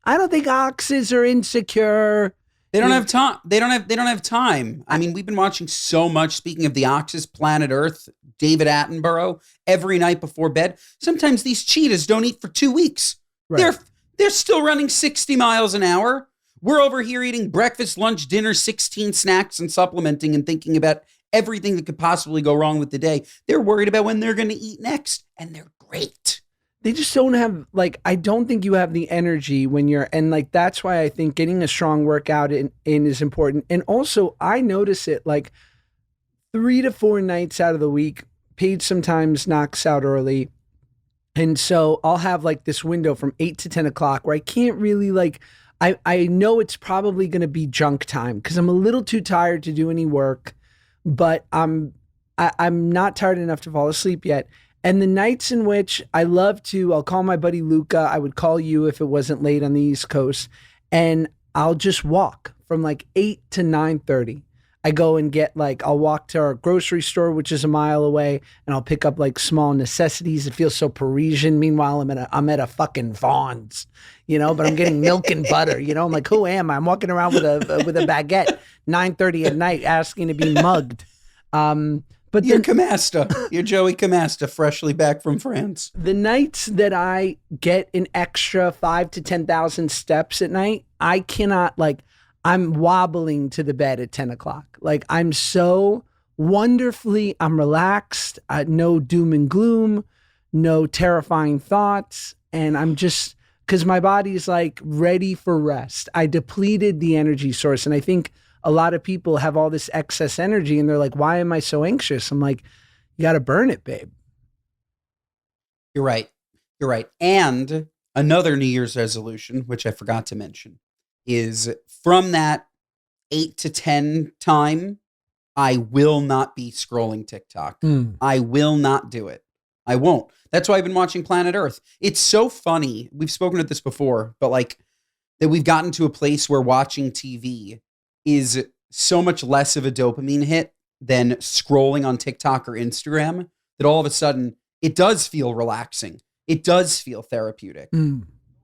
I don't think oxes are insecure. They don't have time. They don't have time. I mean, we've been watching so much. Speaking of the oxes, Planet Earth, David Attenborough, every night before bed. Sometimes these cheetahs don't eat for 2 weeks. Right. They're still running 60 miles an hour. We're over here eating breakfast, lunch, dinner, 16 snacks, and supplementing and thinking about everything that could possibly go wrong with the day. They're worried about when they're going to eat next, and they're great. They just don't have, like, I don't think you have the energy when you're, and like, that's why I think getting a strong workout in is important. And also, I notice it like 3 to 4 nights out of the week, Paige sometimes knocks out early. And so I'll have like this window from 8 to 10 o'clock where I can't really like, I know it's probably going to be junk time because I'm a little too tired to do any work, but I'm not tired enough to fall asleep yet. And the nights in which I'll call my buddy Luca. I would call you if it wasn't late on the East Coast, and I'll just walk from like 8 to 9:30. I go and I'll walk to our grocery store, which is a mile away, and I'll pick up like small necessities. It feels so Parisian. Meanwhile, I'm at a fucking Vaughn's, but I'm getting milk and butter. I'm like, who am I? I'm walking around with a baguette, 9:30 at night, asking to be mugged. But you're Camasta. You're Joey Camasta, freshly back from France. The nights that I get an extra 5 to 10,000 steps at night, I cannot I'm wobbling to the bed at 10 o'clock. Like, I'm so I'm relaxed, no doom and gloom, no terrifying thoughts. And I'm just, because my body's like ready for rest. I depleted the energy source. And I think a lot of people have all this excess energy and they're like, why am I so anxious? I'm like, you got to burn it, babe. You're right. You're right. And another New Year's resolution, which I forgot to mention, is from that 8 to 10 time, I will not be scrolling TikTok. I will not do it. I won't. That's why I've been watching Planet Earth. It's so funny. We've spoken of this before, but that we've gotten to a place where watching TV is so much less of a dopamine hit than scrolling on TikTok or Instagram that all of a sudden it does feel relaxing. It does feel therapeutic.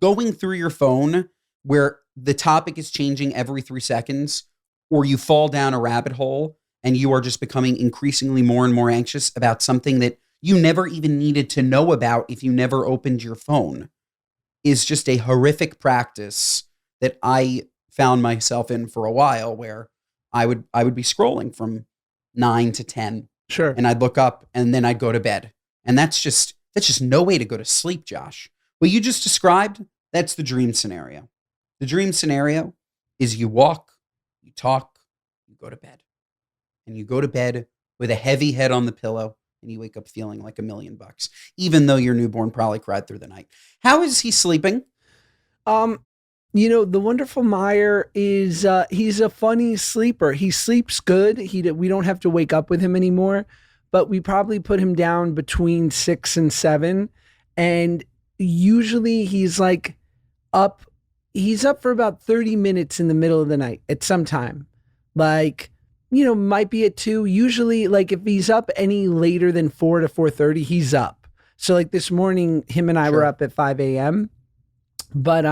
Going through your phone where the topic is changing every 3 seconds, or you fall down a rabbit hole and you are just becoming increasingly more and more anxious about something that you never even needed to know about if you never opened your phone, is just a horrific practice that I found myself in for a while, where I would be scrolling from 9 to 10. Sure. And I'd look up and then I'd go to bed. And that's just no way to go to sleep, Josh. What you just described, that's the dream scenario. The dream scenario is you walk, you talk, you go to bed. And you go to bed with a heavy head on the pillow, and you wake up feeling like $1 million, even though your newborn probably cried through the night. How is he sleeping? The wonderful Meyer is, he's a funny sleeper. He sleeps good. We don't have to wake up with him anymore, but we probably put him down between 6 and 7. And usually he's up for about 30 minutes in the middle of the night at some time. might be at 2. Usually, like if he's up any later than 4 to 4:30, he's up. So like this morning, him and I were Sure. up at 5 a.m. But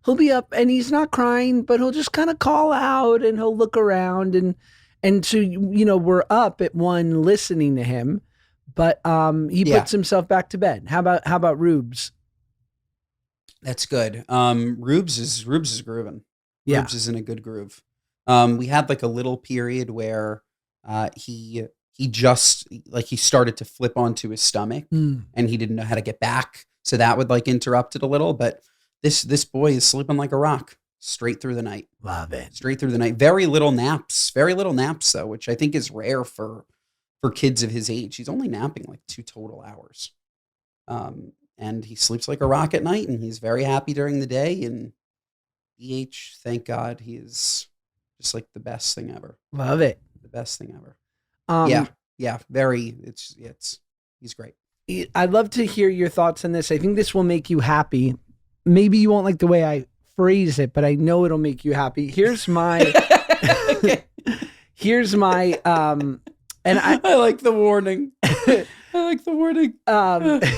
he'll be up and he's not crying, but he'll just kind of call out and he'll look around and so we're up at 1 listening to him, but he Yeah. puts himself back to bed. How about Rubes? That's good. Rubes is grooving. Yeah. Rubes is in a good groove. We had like a little period where he just like he started to flip onto his stomach Mm. and he didn't know how to get back. So that would like interrupt it a little, but this boy is sleeping like a rock straight through the night. Love it. Straight through the night. Very little naps though, which I think is rare for kids of his age. He's only napping like 2 total hours. And he sleeps like a rock at night and he's very happy during the day. And BH, thank God, he is just like the best thing ever. Love it. The best thing ever. Yeah. Very, he's great. I'd love to hear your thoughts on this. I think this will make you happy. Maybe you won't like the way I phrase it, but I know it'll make you happy. Here's my, and I like the warning. I like the warning.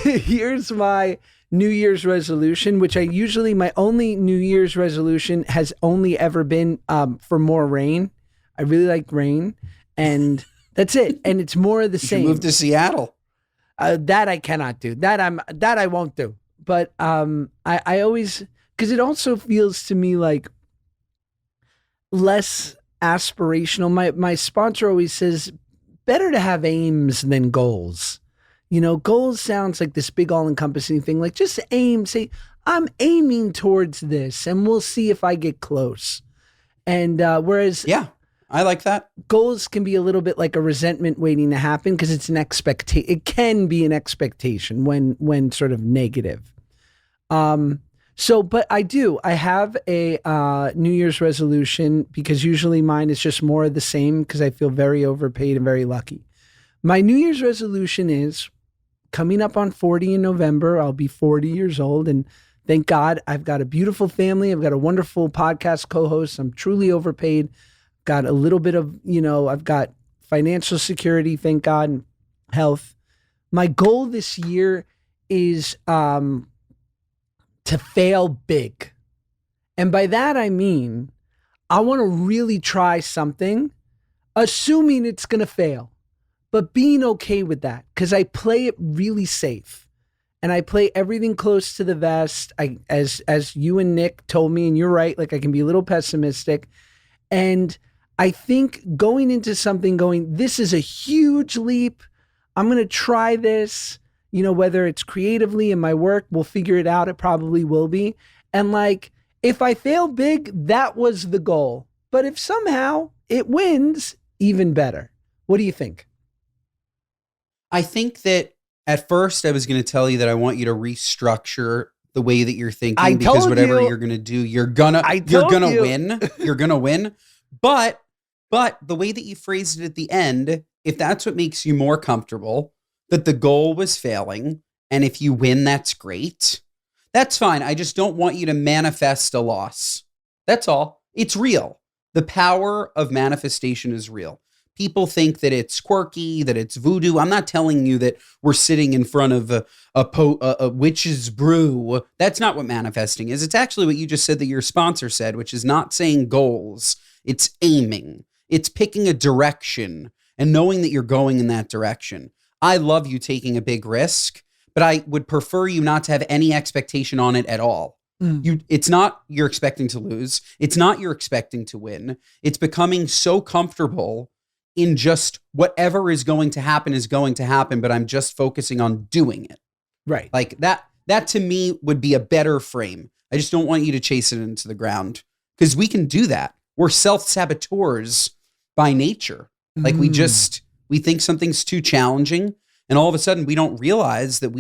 Here's my New Year's resolution, which my only New Year's resolution has only ever been for more rain. I really like rain, and that's it. And it's more of the You same. should move to Seattle. That I cannot do. That I won't do. But I always, because it also feels to me like less aspirational. My sponsor always says, better to have aims than goals. Goals sounds like this big all-encompassing thing. Like just aim, say, I'm aiming towards this and we'll see if I get close. And whereas Yeah, I like that. goals can be a little bit like a resentment waiting to happen because it's an expectation. It can be an expectation when sort of negative. But I have a New Year's resolution because usually mine is just more of the same because I feel very overpaid and very lucky. My New Year's resolution is coming up on 40 in November. I'll be 40 years old and thank God I've got a beautiful family. I've got a wonderful podcast co-host. I'm truly overpaid. Got a little bit of, I've got financial security, thank God, and health. My goal this year is to fail big. And by that, I mean, I want to really try something, assuming it's going to fail, but being okay with that because I play it really safe and I play everything close to the vest. As you and Nick told me, and you're right, like I can be a little pessimistic. And I think going into something this is a huge leap. I'm going to try this, whether it's creatively in my work, we'll figure it out. It probably will be. And like, if I fail big, that was the goal. But if somehow it wins, even better. What do you think? I think that at first I was going to tell you that I want you to restructure the way that you're thinking because whatever you're going to do, you're gonna win. You're gonna win. But the way that you phrased it at the end, if that's what makes you more comfortable, that the goal was failing, and if you win, that's great. That's fine. I just don't want you to manifest a loss. That's all. It's real. The power of manifestation is real. People think that it's quirky, that it's voodoo. I'm not telling you that we're sitting in front of a witch's brew. That's not what manifesting is. It's actually what you just said that your sponsor said, which is not saying goals. It's aiming. It's picking a direction and knowing that you're going in that direction. I love you taking a big risk, but I would prefer you not to have any expectation on it at all. It's not you're expecting to lose. It's not you're expecting to win. It's becoming so comfortable in just whatever is going to happen, but I'm just focusing on doing it. Right. Like that to me would be a better frame. I just don't want you to chase it into the ground because we can do that. We're self-saboteurs by nature. Like we think something's too challenging and all of a sudden we don't realize that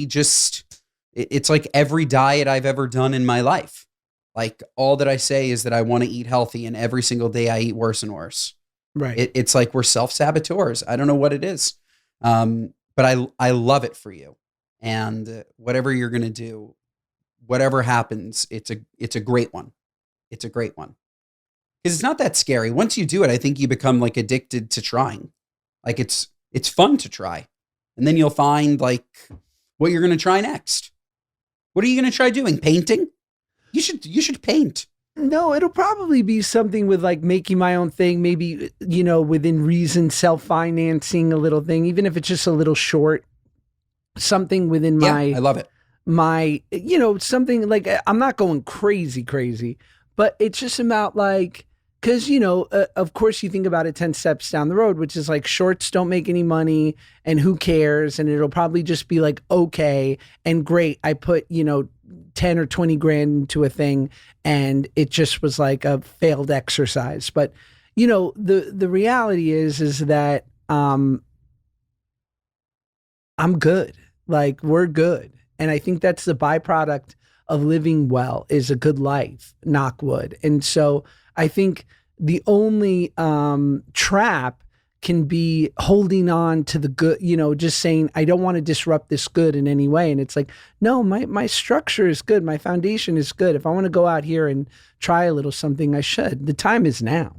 it's like every diet I've ever done in my life. Like all that I say is that I want to eat healthy and every single day I eat worse and worse. Right. It's like we're self-saboteurs. I don't know what it is. But I love it for you. And whatever you're going to do, whatever happens, it's a great one. It's a great one. Because it's not that scary. Once you do it, I think you become like addicted to trying. Like it's fun to try. And then you'll find like what you're going to try next. What are you going to try doing? Painting? You should paint. No, it'll probably be something with like making my own thing, maybe, within reason, self-financing a little thing, even if it's just a little short, something within I love it. something like, I'm not going crazy, but it's just about like, because, of course you think about it 10 steps down the road, which is like shorts don't make any money and who cares? And it'll probably just be like, okay, and great. I put, 10 or 20 grand into a thing and it just was like a failed exercise. But, the reality is that I'm good. Like we're good. And I think that's the byproduct of living well is a good life, knock wood. And so I think the only trap can be holding on to the good, just saying, I don't want to disrupt this good in any way. And it's like, no, my structure is good. My foundation is good. If I want to go out here and try a little something, I should. The time is now.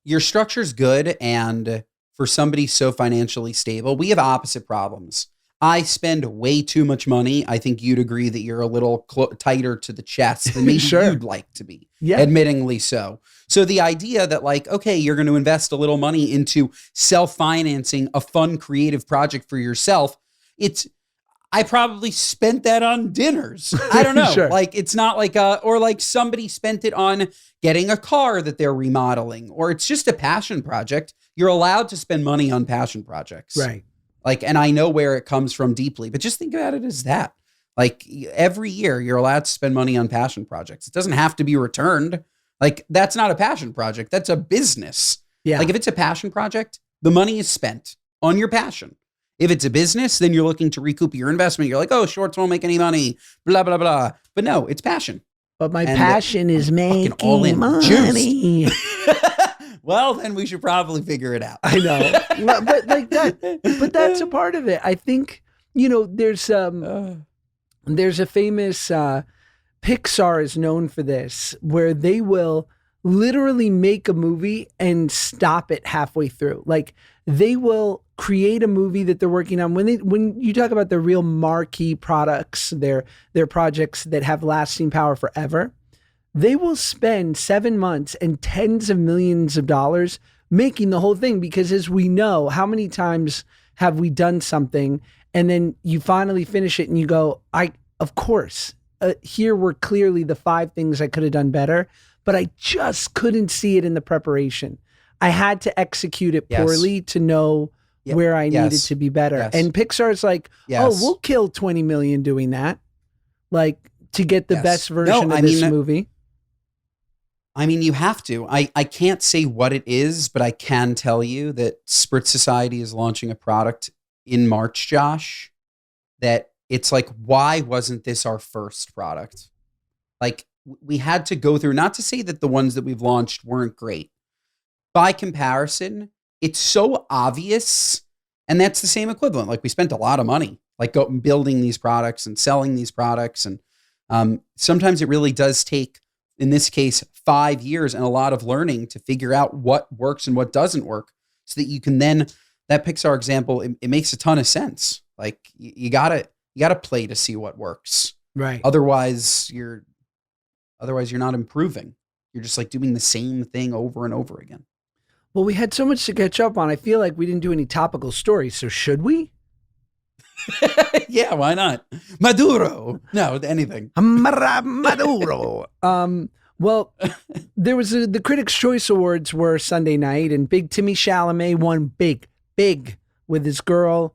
Your structure's good. And for somebody so financially stable, we have opposite problems. I spend way too much money. I think you'd agree that you're a little tighter to the chest than maybe Sure. you'd like to be, Yeah. admittingly so. So the idea that like, okay, you're going to invest a little money into self-financing a fun, creative project for yourself. I probably spent that on dinners. I don't know. Sure. Like, it's not like or like somebody spent it on getting a car that they're remodeling, or it's just a passion project. You're allowed to spend money on passion projects. Right. Like, and I know where it comes from deeply, but just think about it as that. Like every year you're allowed to spend money on passion projects. It doesn't have to be returned. Like that's not a passion project. That's a business. Yeah. Like if it's a passion project, the money is spent on your passion. If it's a business, then you're looking to recoup your investment. You're like, oh, shorts won't make any money, blah, blah, blah. But no, it's passion. But my And passion is making all in money. Well, then we should probably figure it out. I know, but like that. But that's a part of it. I think there's a famous Pixar is known for this, where they will literally make a movie and stop it halfway through. Like they will create a movie that they're working on. When you talk about the real marquee products, their projects that have lasting power forever. They will spend 7 months and tens of millions of dollars making the whole thing, because as we know, how many times have we done something and then you finally finish it and you go, of course, here were clearly the 5 things I could have done better, but I just couldn't see it in the preparation. I had to execute it poorly to know where I needed to be better. Yes. And Pixar's like, oh, we'll kill 20 million doing that, like to get the best version of this movie. I mean, you have to. I can't say what it is, but I can tell you that Spritz Society is launching a product in March, Josh, that it's like, why wasn't this our first product? Like, we had to go through, not to say that the ones that we've launched weren't great. By comparison, it's so obvious, and that's the same equivalent. Like, we spent a lot of money, like building these products and selling these products. And sometimes it really does take, in this case, 5 years and a lot of learning to figure out what works and what doesn't work, so that you can then, that Pixar example, it makes a ton of sense. Like you gotta play to see what works. Right. Otherwise you're not improving. You're just like doing the same thing over and over again. Well, we had so much to catch up on. I feel like we didn't do any topical stories. So should we? Yeah, why not? Maduro. No, anything. Maduro. Well, there was the Critics' Choice Awards were Sunday night, and Big Timmy Chalamet won big with his girl.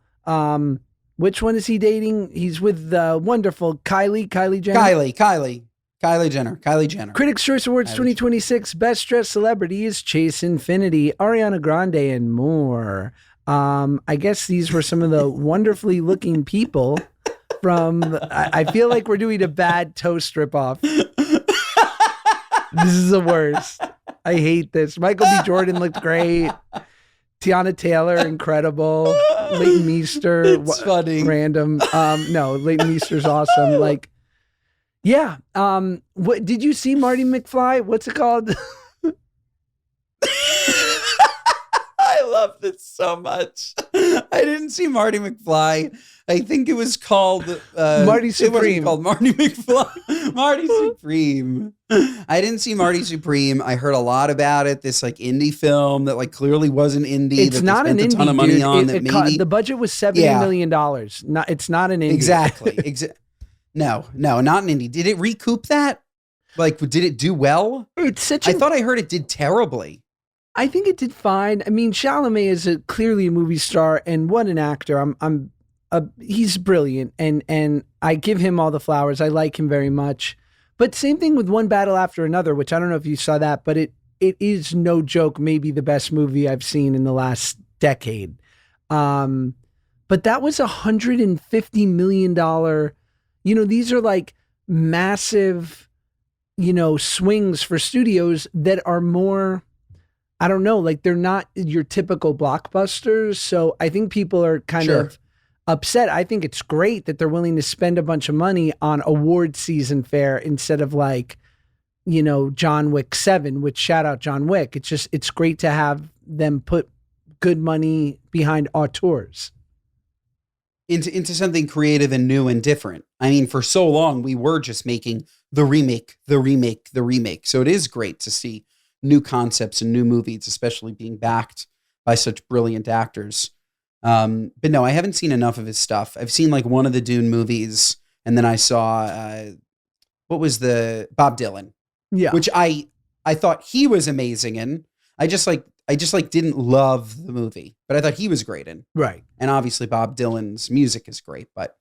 Which one is he dating? He's with wonderful Kylie Jenner. Kylie Jenner. Critics' Choice Awards 2026 Best Dressed Celebrity is Chase Infinity, Ariana Grande, and more. I guess these were some of the wonderfully looking people from. I feel like we're doing a bad Toast ripoff. This is the worst. I hate this. Michael B. Jordan looked great. Tiana Taylor, incredible. Leighton Meester, It's funny. Random. No, Leighton Meester's awesome. Like, yeah. What did you see Marty McFly? What's it called? I love this so much. I didn't see Marty McFly. I think it was called Marty Supreme. It wasn't called Marty McFly. Marty Supreme. I didn't see Marty Supreme. I heard a lot about it. This like indie film that like clearly wasn't indie. It's that not they an spent indie, a ton of money dude. on. That maybe the budget was $70 million. Not, it's not an indie. Exactly. No, not an indie. Did it recoup that? Like, did it do well? It's such. I thought I heard it did terribly. I think it did fine. I mean, Chalamet is clearly a movie star, and what an actor! He's brilliant, and I give him all the flowers. I like him very much. But same thing with One Battle After Another, which I don't know if you saw that, but it is no joke, maybe the best movie I've seen in the last decade. But that was $150 million. You know, these are like massive, you know, swings for studios that are more, I don't know, like they're not your typical blockbusters. So I think people are kind of upset. I think it's great that they're willing to spend a bunch of money on award season fare instead of like, you know, John Wick 7, which shout out John Wick. It's great to have them put good money behind auteurs. Into something creative and new and different. I mean, for so long, we were just making the remake. So it is great to see new concepts and new movies, especially being backed by such brilliant actors. But no, I haven't seen enough of his stuff. I've seen like one of the Dune movies, and then I saw, what was the Bob Dylan? Yeah. Which I thought he was amazing in. I just didn't love the movie, but I thought he was great in. Right. And obviously Bob Dylan's music is great, but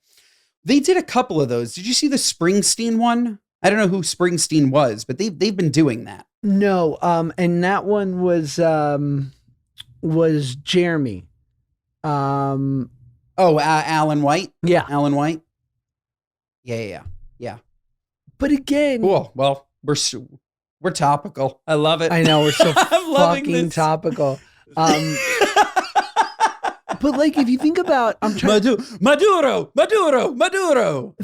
they did a couple of those. Did you see the Springsteen one? I don't know who Springsteen was, but they've been doing that. No. And that one was Jeremy. Alan White. Yeah. Alan White. Yeah. But again, Cool. Well, we're topical. I love it. I know we're so I'm loving fucking this. topical. But like, if you think about, I'm trying. Maduro.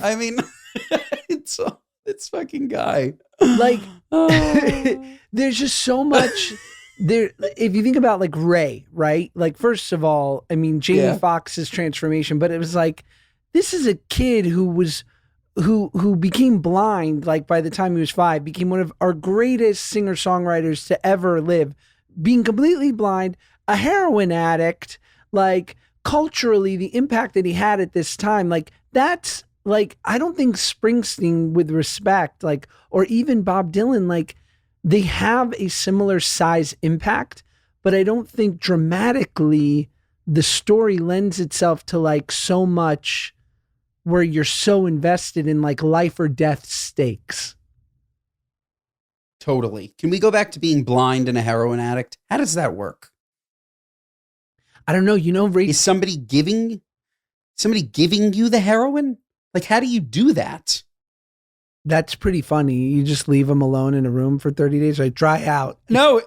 I mean, it's fucking guy. Like, there's just so much there. If you think about like Ray, right? Like, first of all, I mean, Jamie Foxx's transformation, but it was like, this is a kid who became blind, like by the time he was 5, became one of our greatest singer-songwriters to ever live, being completely blind, a heroin addict, like culturally, the impact that he had at this time, like that's like, I don't think Springsteen, with respect, like, or even Bob Dylan, like they have a similar size impact, but I don't think dramatically the story lends itself to like so much where you're so invested in like life or death stakes. Totally. Can we go back to being blind and a heroin addict? How does that work? I don't know. You know, Is somebody giving you the heroin? Like, how do you do that? that's pretty funny. You just leave them alone in a room for 30 days, like dry out. No,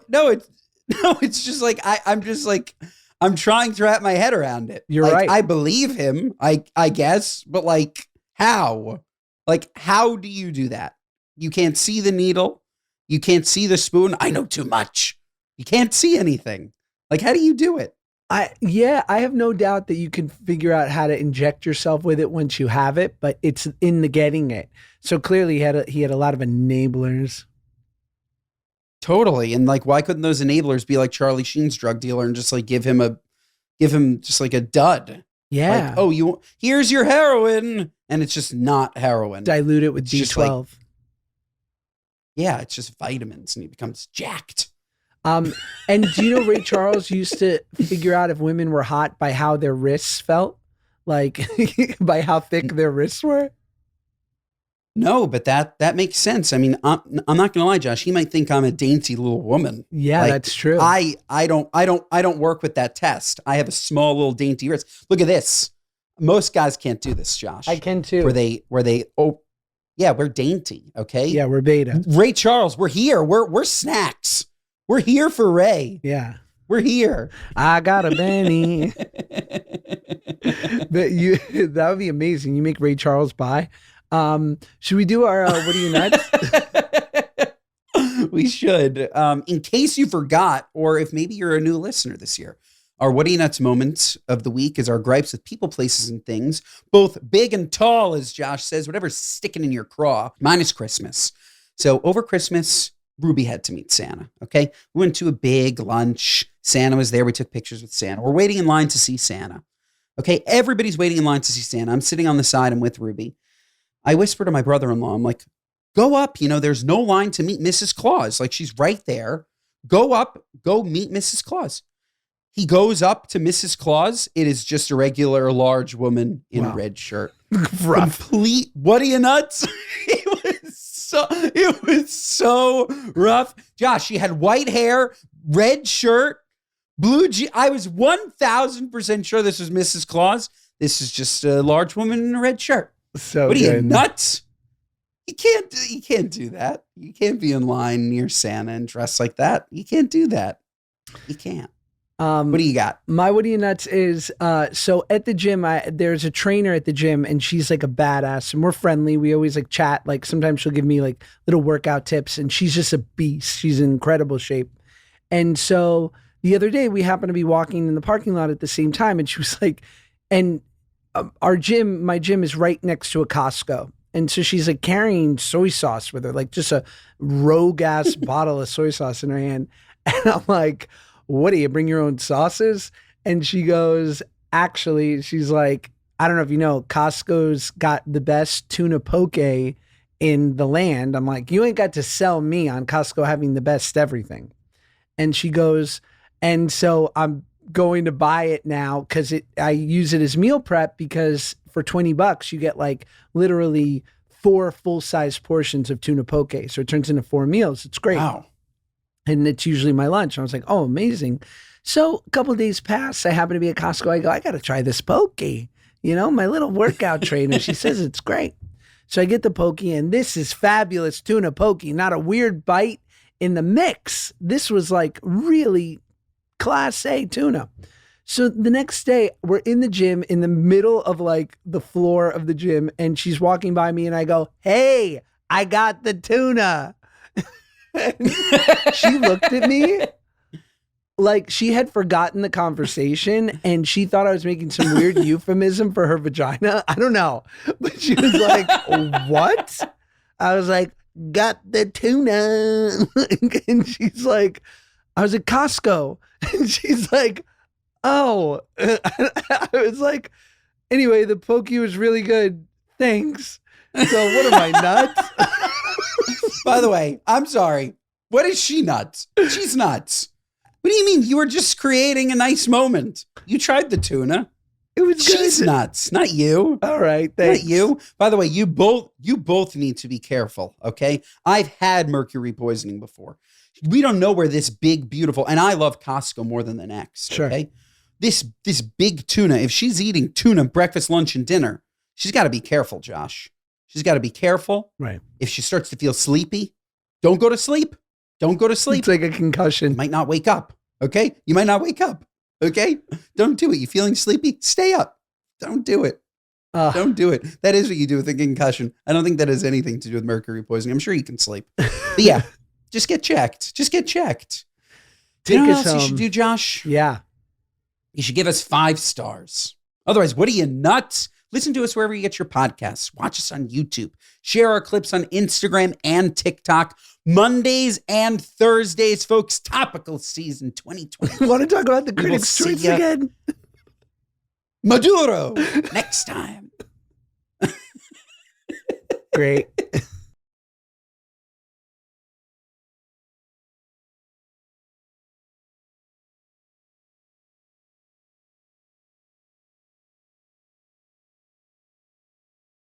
it's just like, I'm just like, I'm trying to wrap my head around it. You're like, right. I believe him, I guess, but like, how? Like, how do you do that? You can't see the needle. You can't see the spoon. I know too much. You can't see anything. Like, how do you do it? I have no doubt that you can figure out how to inject yourself with it once you have it, but it's in the getting it. So clearly he had a lot of enablers. Totally. And like, why couldn't those enablers be like Charlie Sheen's drug dealer and just like give him just like a dud? Yeah. Like, oh, here's your heroin. And it's just not heroin. Dilute it with It's just like- B12. Yeah, it's just vitamins and he becomes jacked. And do you know Ray Charles used to figure out if women were hot by how their wrists felt? Like by how thick their wrists were? No, but that makes sense. I mean, I'm not gonna lie, Josh. He might think I'm a dainty little woman. Yeah, Like, that's true. I don't work with that test. I have a small little dainty wrist. Look at this. Most guys can't do this, Josh. I can too. Where they yeah, we're dainty, okay? Yeah, we're beta. Ray Charles, we're here. We're snacks. We're here for Ray. Yeah. We're here. I got a Benny. That would be amazing. You make Ray Charles buy. Should we do our what are you nuts? We should. In case you forgot, or if maybe you're a new listener this year, our What Are You Nuts moments of the week is our gripes with people, places, and things, both big and tall, as Josh says, whatever's sticking in your craw, minus Christmas. So over Christmas, Ruby had to meet Santa, okay? We went to a big lunch. Santa was there. We took pictures with Santa. We're waiting in line to see Santa, okay? Everybody's waiting in line to see Santa. I'm sitting on the side. I'm with Ruby. I whisper to my brother-in-law, I'm like, go up. There's no line to meet Mrs. Claus. Like, she's right there. Go up. Go meet Mrs. Claus. He goes up to Mrs. Claus. It is just a regular large woman in a red shirt. Complete. What are you nuts? It was so rough. Josh, she had white hair, red shirt, blue jeans. I was 1,000% sure this was Mrs. Claus. This is just a large woman in a red shirt. So what are you, nuts? You can't do that. You can't be in line near Santa and dress like that. You can't do that. You can't. What do you got? My What Are You Nuts is, so at the gym, there's a trainer at the gym and she's like a badass and we're friendly. We always like chat. Like sometimes she'll give me like little workout tips and she's just a beast. She's in incredible shape. And so the other day we happened to be walking in the parking lot at the same time and she was like, and my gym is right next to a Costco. And so she's like carrying soy sauce with her, like just a rogue ass bottle of soy sauce in her hand. And I'm like, what do you bring your own sauces? And she goes, actually, she's like, I don't know if you know, Costco's got the best tuna poke in the land. I'm like, you ain't got to sell me on Costco having the best everything. And she goes, and so I'm going to buy it now because I use it as meal prep because for $20 you get like literally 4 full-size portions of tuna poke. So it turns into 4 meals. It's great. Wow. And it's usually my lunch. I was like, oh, amazing. So a couple of days pass. I happen to be at Costco. I go, I got to try this poke. My little workout trainer. She says it's great. So I get the poke and this is fabulous tuna poke. Not a weird bite in the mix. This was like really class A tuna. So the next day we're in the gym in the middle of like the floor of the gym and she's walking by me and I go, hey, I got the tuna. She looked at me like she had forgotten the conversation and she thought I was making some weird euphemism for her vagina. I don't know. But she was like, what? I was like, got the tuna. And she's like, I was at Costco. And she's like, oh. I was like, anyway, the poke was really good. Thanks. So what am I, nuts? By the way, I'm sorry. What is she nuts? She's nuts. What do you mean? You were just creating a nice moment. You tried the tuna. It was good. She's nuts, not you. All right, thanks. Not you. By the way, you both need to be careful, okay? I've had mercury poisoning before. We don't know where this big, beautiful, and I love Costco more than the next, Sure. okay? This big tuna, if she's eating tuna breakfast, lunch, and dinner, she's got to be careful, Josh. She's got to be careful. Right. If she starts to feel sleepy, don't go to sleep. Don't go to sleep. It's like a concussion. You might not wake up. Okay. You might not wake up. Okay. Don't do it. You feeling sleepy? Stay up. Don't do it. Don't do it. That is what you do with a concussion. I don't think that has anything to do with mercury poisoning. I'm sure you can sleep. But yeah, just get checked. Just get checked. Do you know what else you should do, Josh? Yeah. You should give us 5 stars. Otherwise, what are you, nuts? Listen to us wherever you get your podcasts. Watch us on YouTube. Share our clips on Instagram and TikTok. Mondays and Thursdays, folks. Topical season 2020. Want to talk about the Critics' Choice again? Maduro. Next time. Great.